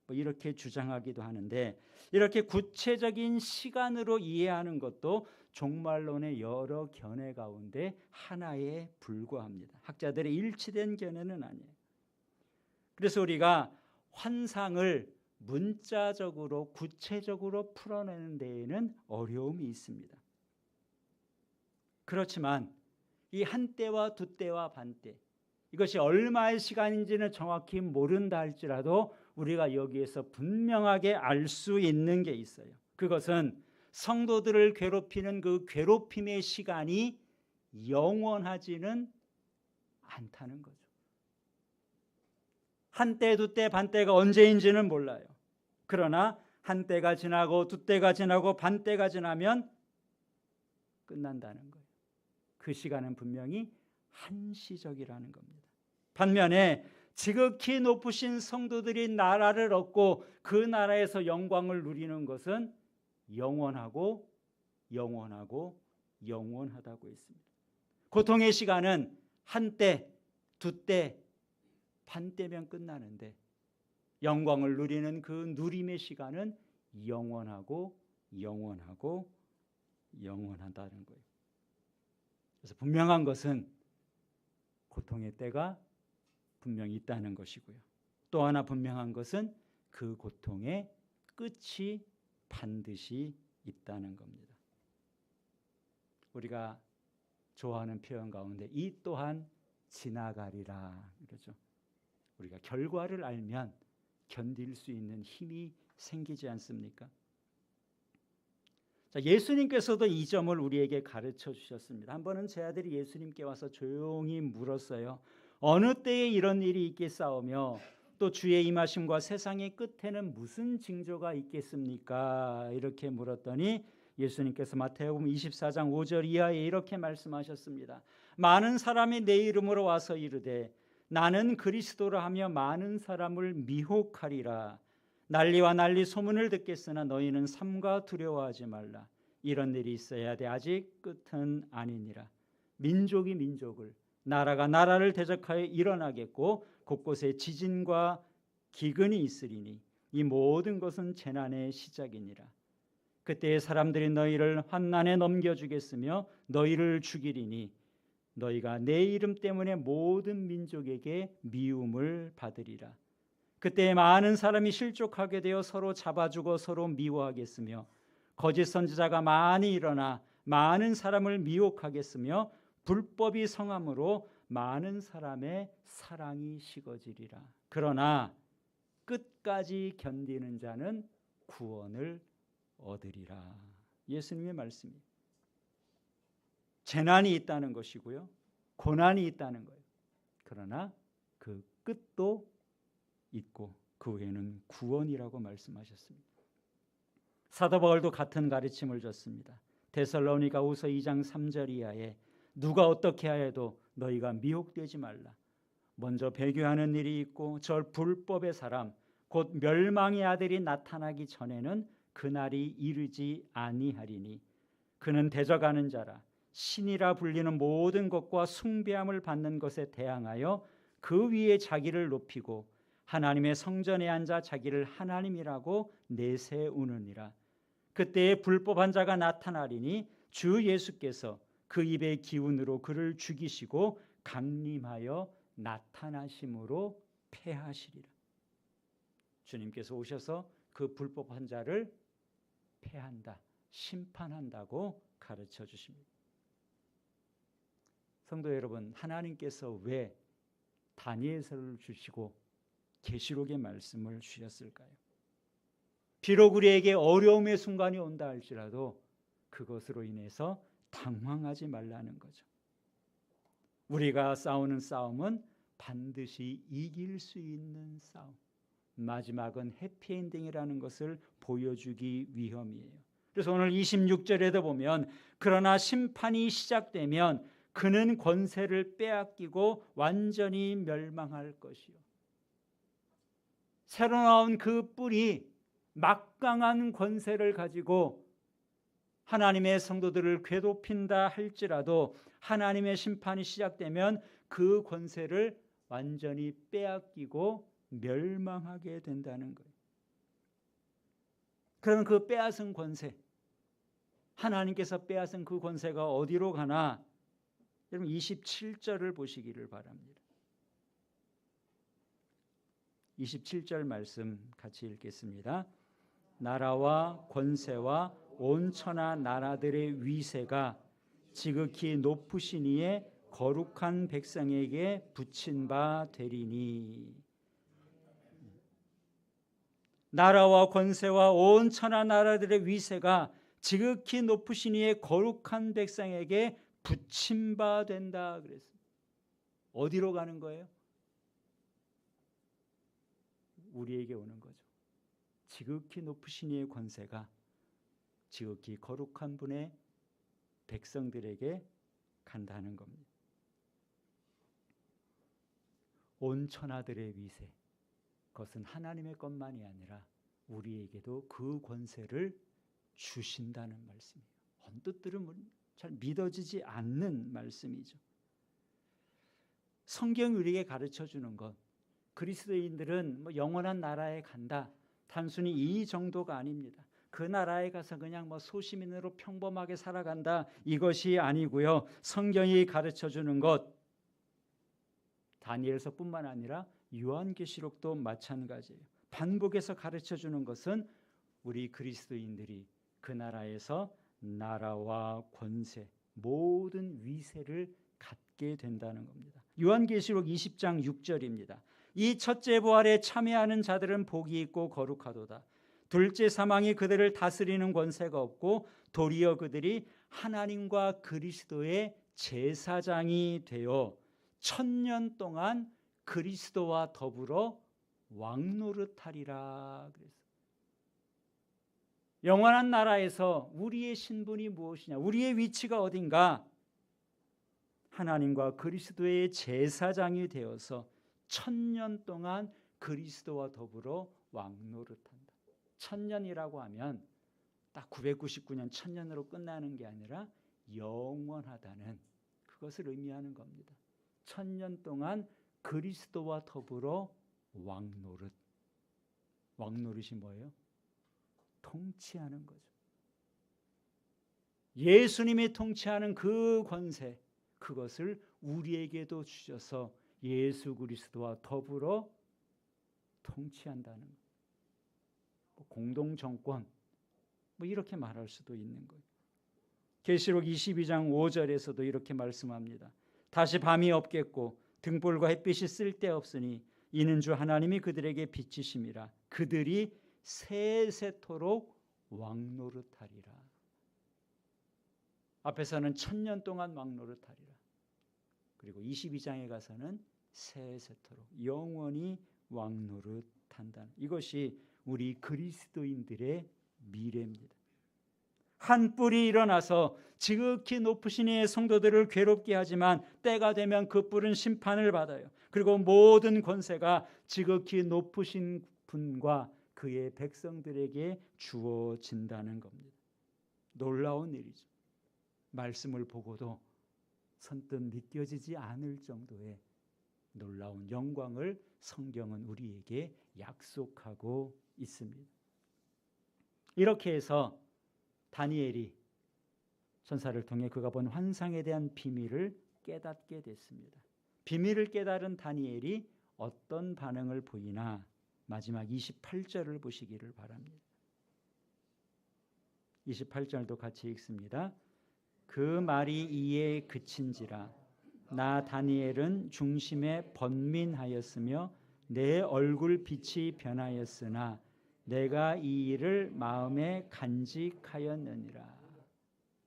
이렇게 주장하기도 하는데 이렇게 구체적인 시간으로 이해하는 것도 종말론의 여러 견해 가운데 하나에 불과합니다. 학자들의 일치된 견해는 아니에요. 그래서 우리가 환상을 문자적으로 구체적으로 풀어내는 데에는 어려움이 있습니다. 그렇지만 이 한때와 두때와 반때, 이것이 얼마의 시간인지는 정확히 모른다 할지라도 우리가 여기에서 분명하게 알 수 있는 게 있어요. 그것은 성도들을 괴롭히는 그 괴롭힘의 시간이 영원하지는 않다는 거죠. 한때, 두때, 반때가 언제인지는 몰라요. 그러나 한때가 지나고 두때가 지나고 반때가 지나면 끝난다는 거예요. 그 시간은 분명히 한시적이라는 겁니다. 반면에 지극히 높으신 성도들이 나라를 얻고 그 나라에서 영광을 누리는 것은 영원하고 영원하고 영원하다고 했습니다. 고통의 시간은 한때, 두때, 반때면 끝나는데 영광을 누리는 그 누림의 시간은 영원하고 영원하고 영원하다는 거예요. 그래서 분명한 것은 고통의 때가 분명히 있다는 것이고요. 또 하나 분명한 것은 그 고통의 끝이 반드시 있다는 겁니다. 우리가 좋아하는 표현 가운데 이 또한 지나가리라 그러죠. 우리가 결과를 알면 견딜 수 있는 힘이 생기지 않습니까? 자, 예수님께서도 이 점을 우리에게 가르쳐 주셨습니다. 한 번은 제 아들이 예수님께 와서 조용히 물었어요. 어느 때에 이런 일이 있겠사오며 또 주의 임하심과 세상의 끝에는 무슨 징조가 있겠습니까? 이렇게 물었더니 예수님께서 마태복음 24장 5절 이하에 이렇게 말씀하셨습니다. 많은 사람이 내 이름으로 와서 이르되 나는 그리스도라 하며 많은 사람을 미혹하리라. 난리와 난리 소문을 듣겠으나 너희는 삼가 두려워하지 말라. 이런 일이 있어야 돼. 아직 끝은 아니니라. 민족이 민족을, 나라가 나라를 대적하여 일어나겠고 곳곳에 지진과 기근이 있으리니 이 모든 것은 재난의 시작이니라. 그때에 사람들이 너희를 환난에 넘겨주겠으며 너희를 죽이리니 너희가 내 이름 때문에 모든 민족에게 미움을 받으리라. 그때 많은 사람이 실족하게 되어 서로 잡아주고 서로 미워하겠으며 거짓 선지자가 많이 일어나 많은 사람을 미혹하겠으며 불법이 성함으로 많은 사람의 사랑이 식어지리라. 그러나 끝까지 견디는 자는 구원을 얻으리라. 예수님의 말씀이에요. 재난이 있다는 것이고요, 고난이 있다는 거예요. 그러나 그 끝도 있고 그 후에는 구원이라고 말씀하셨습니다. 사도 바울도 같은 가르침을 줬습니다. 데살로니가후서 2장 3절 이하에 누가 어떻게 하여도 너희가 미혹되지 말라. 먼저 배교하는 일이 있고 저 불법의 사람 곧 멸망의 아들이 나타나기 전에는 그날이 이르지 아니하리니 그는 대적하는 자라 신이라 불리는 모든 것과 숭배함을 받는 것에 대항하여 그 위에 자기를 높이고 하나님의 성전에 앉아 자기를 하나님이라고 내세우느니라. 그때에 불법한 자가 나타나리니 주 예수께서 그 입의 기운으로 그를 죽이시고 강림하여 나타나심으로 패하시리라. 주님께서 오셔서 그 불법한 자를 패한다, 심판한다고 가르쳐 주십니다. 성도 여러분, 하나님께서 왜 다니엘서를 주시고 계시록의 말씀을 주셨을까요? 비록 우리에게 어려움의 순간이 온다 할지라도 그것으로 인해서 당황하지 말라는 거죠. 우리가 싸우는 싸움은 반드시 이길 수 있는 싸움, 마지막은 해피엔딩이라는 것을 보여주기 위함이에요. 그래서 오늘 26절에도 보면 그러나 심판이 시작되면 그는 권세를 빼앗기고 완전히 멸망할 것이요. 새로 나온 그 뿔이 막강한 권세를 가지고 하나님의 성도들을 괴롭힌다 할지라도 하나님의 심판이 시작되면 그 권세를 완전히 빼앗기고 멸망하게 된다는 거예요. 그러면 그 빼앗은 권세, 하나님께서 빼앗은 그 권세가 어디로 가나? 여러분 27절을 보시기를 바랍니다. 27절 말씀 같이 읽겠습니다. 나라와 권세와 온 천하 나라들의 위세가 지극히 높으신 이의 거룩한 백성에게 붙인 바 되리니. 나라와 권세와 온 천하 나라들의 위세가 지극히 높으신 이의 거룩한 백성에게 붙임 바 된다 그랬습니다. 어디로 가는 거예요? 우리에게 오는 거죠. 지극히 높으신 이의 권세가 지극히 거룩한 분의 백성들에게 간다는 겁니다. 온 천하들의 위세, 그것은 하나님의 것만이 아니라 우리에게도 그 권세를 주신다는 말씀이에요. 언뜻 들으면 잘 믿어지지 않는 말씀이죠. 성경이 우리에게 가르쳐주는 것, 그리스도인들은 영원한 나라에 간다, 단순히 이 정도가 아닙니다. 그 나라에 가서 그냥 소시민으로 평범하게 살아간다, 이것이 아니고요. 성경이 가르쳐주는 것, 다니엘서뿐만 아니라 요한계시록도 마찬가지예요. 반복해서 가르쳐주는 것은 우리 그리스도인들이 그 나라에서 나라와 권세, 모든 위세를 갖게 된다는 겁니다. 요한계시록 20장 6절입니다. 이 첫째 부활에 참여하는 자들은 복이 있고 거룩하도다. 둘째 사망이 그들을 다스리는 권세가 없고 도리어 그들이 하나님과 그리스도의 제사장이 되어 1000년 동안 그리스도와 더불어 왕노릇하리라 그랬어요. 영원한 나라에서 우리의 신분이 무엇이냐, 우리의 위치가 어딘가? 하나님과 그리스도의 제사장이 되어서 1000년 동안 그리스도와 더불어 왕노릇한다. 1000년이라고 하면 딱 999년 1000년으로 끝나는 게 아니라 영원하다는 그것을 의미하는 겁니다. 1000년 동안 그리스도와 더불어 왕노릇. 왕노릇이 뭐예요? 통치하는 거죠. 예수님이 통치하는 그 권세, 그것을 우리에게도 주셔서 예수 그리스도와 더불어 통치한다는 거. 공동 정권, 이렇게 말할 수도 있는 거예요. 계시록 22장 5절에서도 이렇게 말씀합니다. 다시 밤이 없겠고 등불과 햇빛이 쓸데없으니 이는 주 하나님이 그들에게 빛이심이라. 그들이 세세토록 왕노릇하리라. 앞에서는 1000년 동안 왕노릇하리라. 그리고 22장에 가서는 세세토록 영원히 왕노릇한다는, 이것이 우리 그리스도인들의 미래입니다. 한 뿔이 일어나서 지극히 높으신 이의 성도들을 괴롭게 하지만 때가 되면 그 뿔은 심판을 받아요. 그리고 모든 권세가 지극히 높으신 분과 그의 백성들에게 주어진다는 겁니다. 놀라운 일이죠. 말씀을 보고도 선뜻 믿겨지지 않을 정도의 놀라운 영광을 성경은 우리에게 약속하고 있습니다. 이렇게 해서 다니엘이 천사를 통해 그가 본 환상에 대한 비밀을 깨닫게 됐습니다. 비밀을 깨달은 다니엘이 어떤 반응을 보이나 마지막 28절을 보시기를 바랍니다. 28절도 같이 읽습니다. 그 말이 이에 그친지라 나 다니엘은 중심에 번민하였으며 내 얼굴 빛이 변하였으나 내가 이 일을 마음에 간직하였느니라.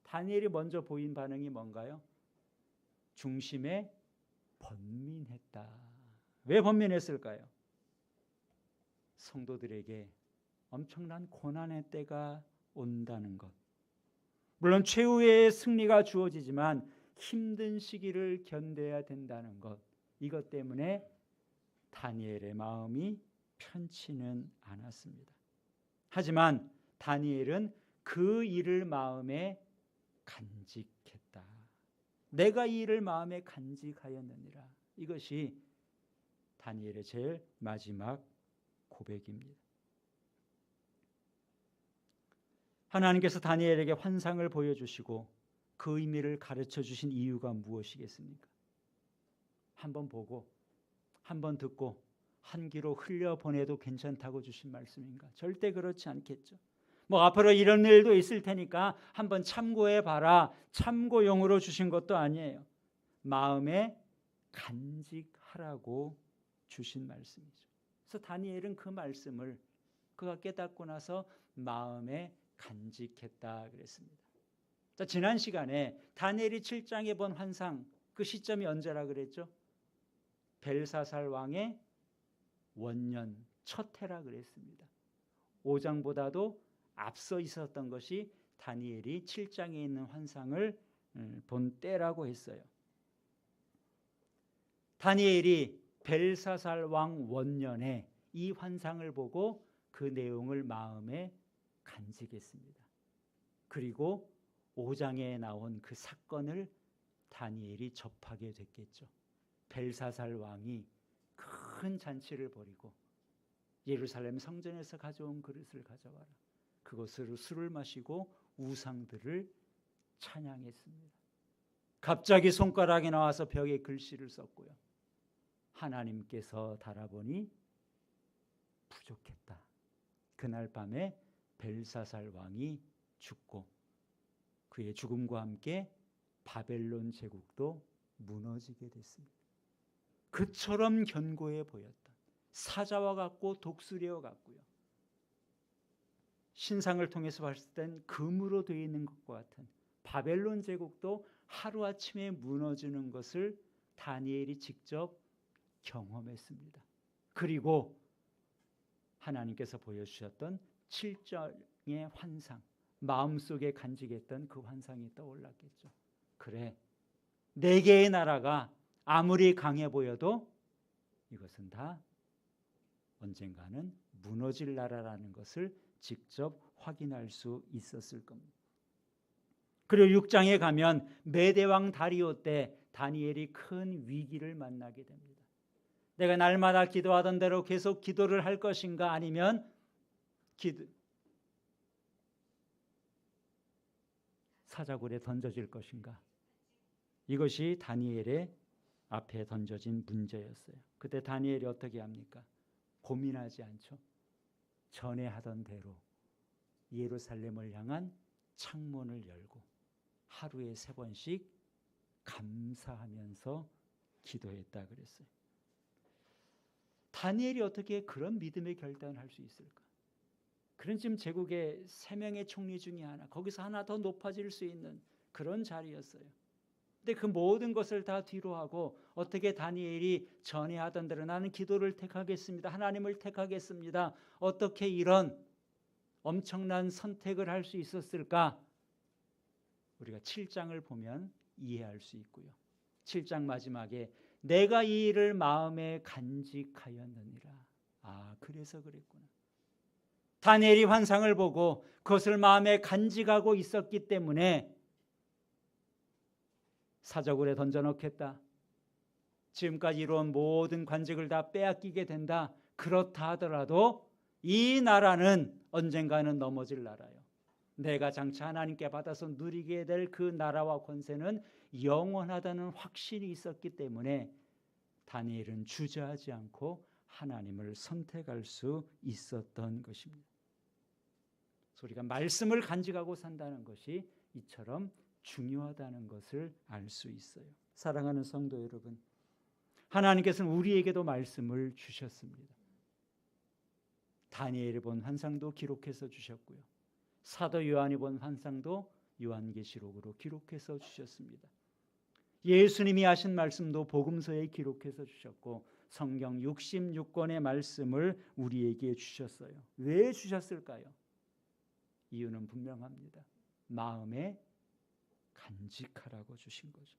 다니엘이 먼저 보인 반응이 뭔가요? 중심에 번민했다. 왜 번민했을까요? 성도들에게 엄청난 고난의 때가 온다는 것. 물론 최후의 승리가 주어지지만 힘든 시기를 견뎌야 된다는 것. 이것 때문에 다니엘의 마음이 편치는 않았습니다. 하지만 다니엘은 그 일을 마음에 간직했다. 내가 이 일을 마음에 간직하였느니라. 이것이 다니엘의 제일 마지막 고백입니다. 하나님께서 다니엘에게 환상을 보여주시고 그 의미를 가르쳐 주신 이유가 무엇이겠습니까? 한번 보고, 한번 듣고, 한 귀로 흘려보내도 괜찮다고 주신 말씀인가? 절대 그렇지 않겠죠. 뭐 앞으로 이런 일도 있을 테니까 한번 참고해 봐라. 참고용으로 주신 것도 아니에요. 마음에 간직하라고 주신 말씀이죠. 그래서 다니엘은 그 말씀을 그가 깨닫고 나서 마음에 간직했다 그랬습니다. 자, 지난 시간에 다니엘이 7장에 본 환상, 그 시점이 언제라 그랬죠? 벨사살 왕의 원년 첫 해라 그랬습니다. 5장보다도 앞서 있었던 것이 다니엘이 7장에 있는 환상을 본 때라고 했어요. 다니엘이 벨사살 왕 원년에 이 환상을 보고 그 내용을 마음에 간직했습니다. 그리고 5장에 나온 그 사건을 다니엘이 접하게 됐겠죠. 벨사살 왕이 큰 잔치를 벌이고 예루살렘 성전에서 가져온 그릇을 가져와라. 그것으로 술을 마시고 우상들을 찬양했습니다. 갑자기 손가락이 나와서 벽에 글씨를 썼고요. 하나님께서 달아보니 부족했다. 그날 밤에 벨사살 왕이 죽고 그의 죽음과 함께 바벨론 제국도 무너지게 됐습니다. 그처럼 견고해 보였던 사자와 같고 독수리와 같고요. 신상을 통해서 봤을 땐 금으로 되어 있는 것과 같은 바벨론 제국도 하루아침에 무너지는 것을 다니엘이 직접 경험했습니다. 그리고 하나님께서 보여주셨던 7장의 환상, 마음속에 간직했던 그 환상이 떠올랐겠죠. 그래, 4개의 나라가 아무리 강해 보여도 이것은 다 언젠가는 무너질 나라라는 것을 직접 확인할 수 있었을 겁니다. 그리고 6장에 가면 메대왕 다리오 때 다니엘이 큰 위기를 만나게 됩니다. 내가 날마다 기도하던 대로 계속 기도를 할 것인가, 아니면 사자굴에 던져질 것인가. 이것이 다니엘의 앞에 던져진 문제였어요. 그때 다니엘이 어떻게 합니까? 고민하지 않죠. 전에 하던 대로 예루살렘을 향한 창문을 열고 하루에 3번씩 감사하면서 기도했다 그랬어요. 다니엘이 어떻게 그런 믿음의 결단을 할 수 있을까? 그런 지금 제국의 3명의 총리 중에 하나, 거기서 하나 더 높아질 수 있는 그런 자리였어요. 근데 그 모든 것을 다 뒤로 하고 어떻게 다니엘이 전에 하던 대로 나는 기도를 택하겠습니다. 하나님을 택하겠습니다. 어떻게 이런 엄청난 선택을 할 수 있었을까? 우리가 7장을 보면 이해할 수 있고요. 7장 마지막에 내가 이 일을 마음에 간직하였느니라. 아, 그래서 그랬구나. 다니엘이 환상을 보고 그것을 마음에 간직하고 있었기 때문에 사자굴에 던져넣겠다. 지금까지 이루어온 모든 관직을 다 빼앗기게 된다. 그렇다 하더라도 이 나라는 언젠가는 넘어질 나라예요. 내가 장차 하나님께 받아서 누리게 될 그 나라와 권세는 영원하다는 확신이 있었기 때문에 다니엘은 주저하지 않고 하나님을 선택할 수 있었던 것입니다. 우리가 말씀을 간직하고 산다는 것이 이처럼 중요하다는 것을 알 수 있어요. 사랑하는 성도 여러분, 하나님께서는 우리에게도 말씀을 주셨습니다. 다니엘이 본 환상도 기록해서 주셨고요. 사도 요한이 본 환상도 요한계시록으로 기록해서 주셨습니다. 예수님이 하신 말씀도 복음서에 기록해서 주셨고 성경 66권의 말씀을 우리에게 주셨어요. 왜 주셨을까요? 이유는 분명합니다. 마음에 간직하라고 주신 거죠.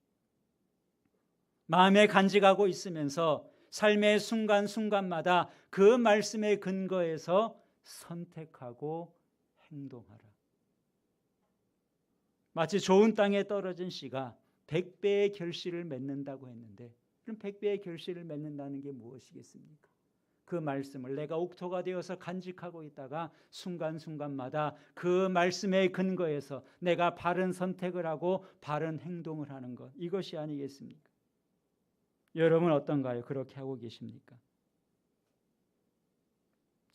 마음에 간직하고 있으면서 삶의 순간순간마다 그 말씀에 근거해서 선택하고 행동하라. 마치 좋은 땅에 떨어진 씨가 100배의 결실을 맺는다고 했는데, 그럼 100배의 결실을 맺는다는 게 무엇이겠습니까? 그 말씀을 내가 옥토가 되어서 간직하고 있다가 순간순간마다 그 말씀에 근거해서 내가 바른 선택을 하고 바른 행동을 하는 것, 이것이 아니겠습니까? 여러분 어떤가요? 그렇게 하고 계십니까?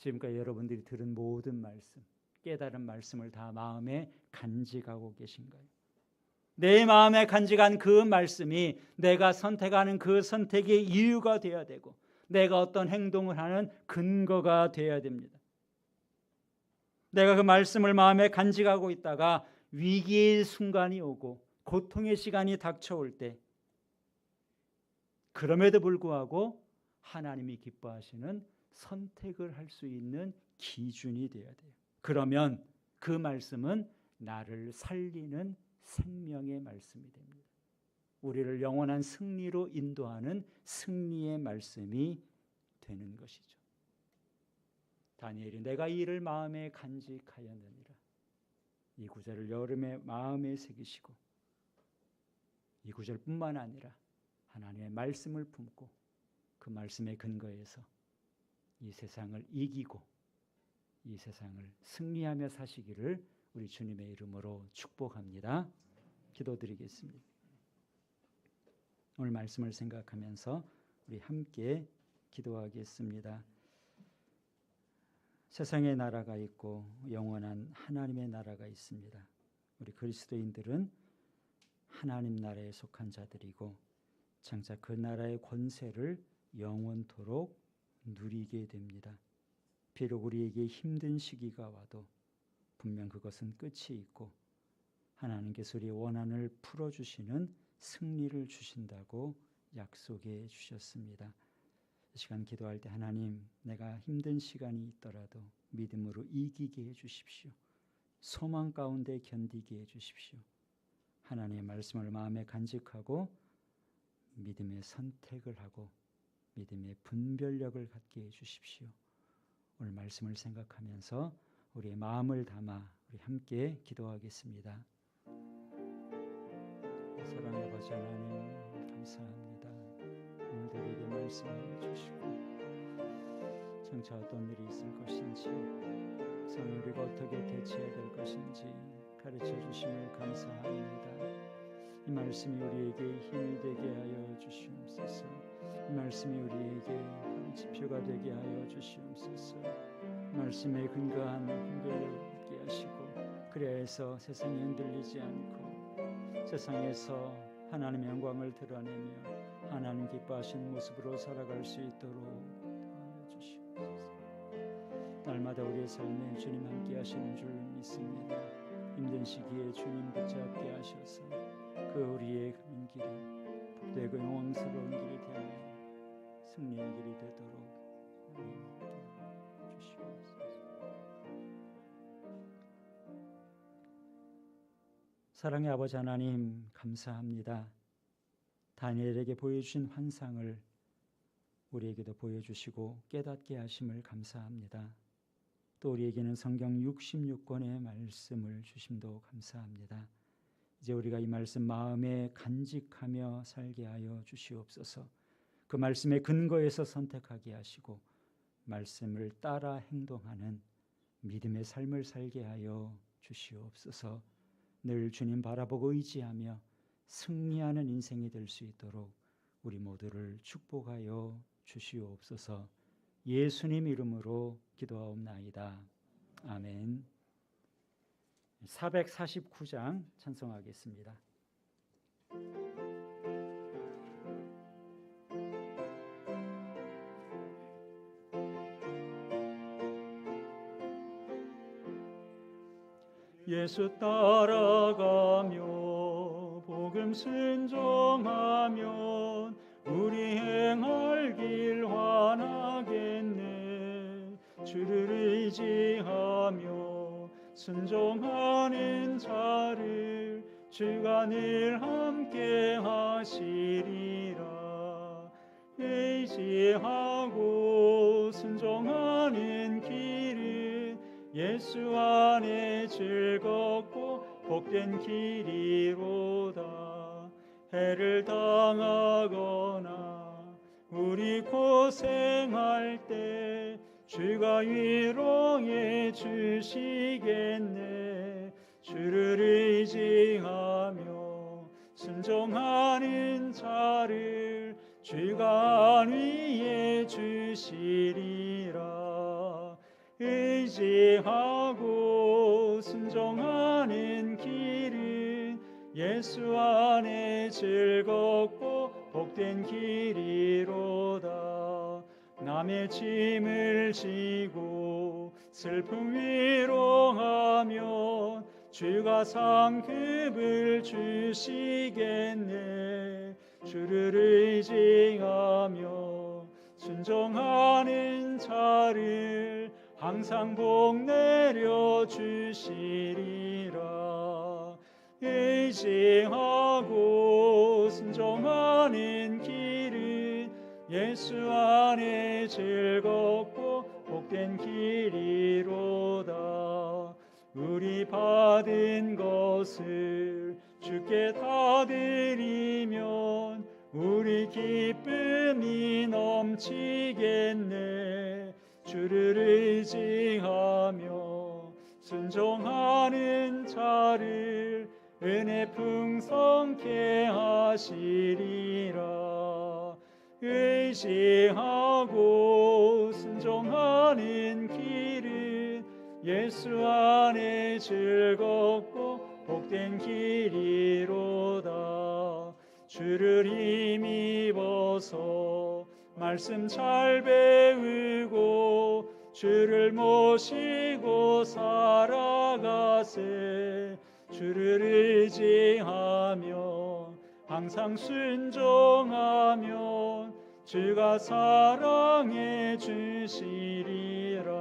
지금까지 여러분들이 들은 모든 말씀, 깨달은 말씀을 다 마음에 간직하고 계신가요? 내 마음에 간직한 그 말씀이 내가 선택하는 그 선택의 이유가 되어야 되고 내가 어떤 행동을 하는 근거가 되어야 됩니다. 내가 그 말씀을 마음에 간직하고 있다가 위기의 순간이 오고 고통의 시간이 닥쳐올 때 그럼에도 불구하고 하나님이 기뻐하시는 선택을 할 수 있는 기준이 되어야 돼요. 그러면 그 말씀은 나를 살리는 생명의 말씀이 됩니다. 우리를 영원한 승리로 인도하는 승리의 말씀이 되는 것이죠. 다니엘이 내가 이 일을 마음에 간직하였느니라. 이 구절을 여름에 마음에 새기시고 이 구절뿐만 아니라 하나님의 말씀을 품고 그 말씀의 근거에서 이 세상을 이기고 이 세상을 승리하며 사시기를 우리 주님의 이름으로 축복합니다. 기도드리겠습니다. 오늘 말씀을 생각하면서 우리 함께 기도하겠습니다. 세상의 나라가 있고 영원한 하나님의 나라가 있습니다. 우리 그리스도인들은 하나님 나라에 속한 자들이고 장차 그 나라의 권세를 영원토록 누리게 됩니다. 비록 우리에게 힘든 시기가 와도 분명 그것은 끝이 있고 하나님께서 우리의 원한을 풀어주시는 승리를 주신다고 약속해 주셨습니다. 이 시간 기도할 때 하나님, 내가 힘든 시간이 있더라도 믿음으로 이기게 해주십시오. 소망 가운데 견디게 해주십시오. 하나님의 말씀을 마음에 간직하고 믿음의 선택을 하고 믿음의 분별력을 갖게 해주십시오. 오늘 말씀을 생각하면서 우리의 마음을 담아 우리 함께 기도하겠습니다. 사랑의 아버지 하나님, 감사합니다. 오늘도 우리에게 말씀해 주시고 장차 어떤 일이 있을 것인지 성령 우리가 어떻게 대처해야 될 것인지 가르쳐 주심을 감사합니다. 이 말씀이 우리에게 힘이 되게 하여 주시옵소서. 이 말씀이 우리에게 지표가 되게 하여 주시옵소서. 말씀에 근거한 분별력을 있게 하시고 그래서 세상에 흔들리지 않고 세상에서 하나님의 영광을 드러내며 하나님 기뻐하시는 모습으로 살아갈 수 있도록 도와주시옵소서. 날마다 우리의 삶에 주님 함께 하시는 줄 믿습니다. 힘든 시기에 주님 붙잡게 하셔서 그 우리의 가는 길이 복되고 영광스러운 길이 되며 승리의 길이 되도록 하나님 주시옵소서. 사랑의 아버지 하나님, 감사합니다. 다니엘에게 보여주신 환상을 우리에게도 보여주시고 깨닫게 하심을 감사합니다. 또 우리에게는 성경 66권의 말씀을 주심도 감사합니다. 이제 우리가 이 말씀 마음에 간직하며 살게 하여 주시옵소서. 그 말씀의 근거에서 선택하게 하시고 말씀을 따라 행동하는 믿음의 삶을 살게 하여 주시옵소서. 늘 주님 바라보고 의지하며 승리하는 인생이 될 수 있도록 우리 모두를 축복하여 주시옵소서. 예수님 이름으로 기도하옵나이다. 아멘. 449장 찬송하겠습니다. 예수 따라가며 복음 순종하면 우리 행할 길 환하겠네. 주를 의지하며 순종하는 자를 주가 늘 함께 하시리라. 의지하고 순종하는 길은 예수 안에 즐겁고 복된 길이로다. 해를 당하거나 우리 고생할 때 주가 위로해 주시겠네. 주를 의지하며 순종하는 자를 주가 안위해 주시리라. 의지하고 순종하는 길은 예수 안에 즐겁고 복된 길이로다. 남의 짐을 지고 슬픔 위로하며 주가 상급을 주시겠네. 주를 의지하며 순종하는 자를 항상 복 내려 주시리라. 의지하고 순종하는 길은 예수 안에 즐겁고 복된 길이로다. 우리 받은 것을 주께 다 드리면 우리 기쁨이 넘치겠네. 주를 의지하며 순종하는 자를 은혜 풍성케 하시리라. 의지하고 순종하는 길은 예수 안에 즐겁고 복된 길이로다. 주를 힘입어서 말씀 잘 배우고 주를 모시고 살아가세. 주를 의지하며 항상 순종하면 주가 사랑해 주시리라.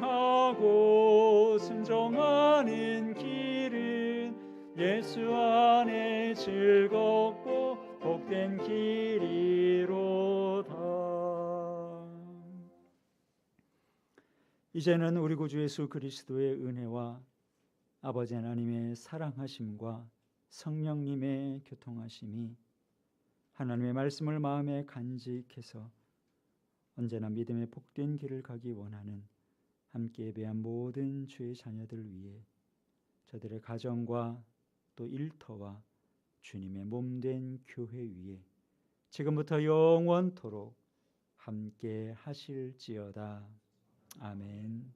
의지하고 순종하는 길은 예수 안에 즐겁고 복된 길이로다. 이제는 우리 구주 예수 그리스도의 은혜와 아버지 하나님의 사랑하심과 성령님의 교통하심이 하나님의 말씀을 마음에 간직해서 언제나 믿음의 복된 길을 가기 원하는 함께 예배한 모든 주의 자녀들 위해 저들의 가정과 또 일터와 주님의 몸된 교회 위에 지금부터 영원토록 함께 하실지어다. 아멘.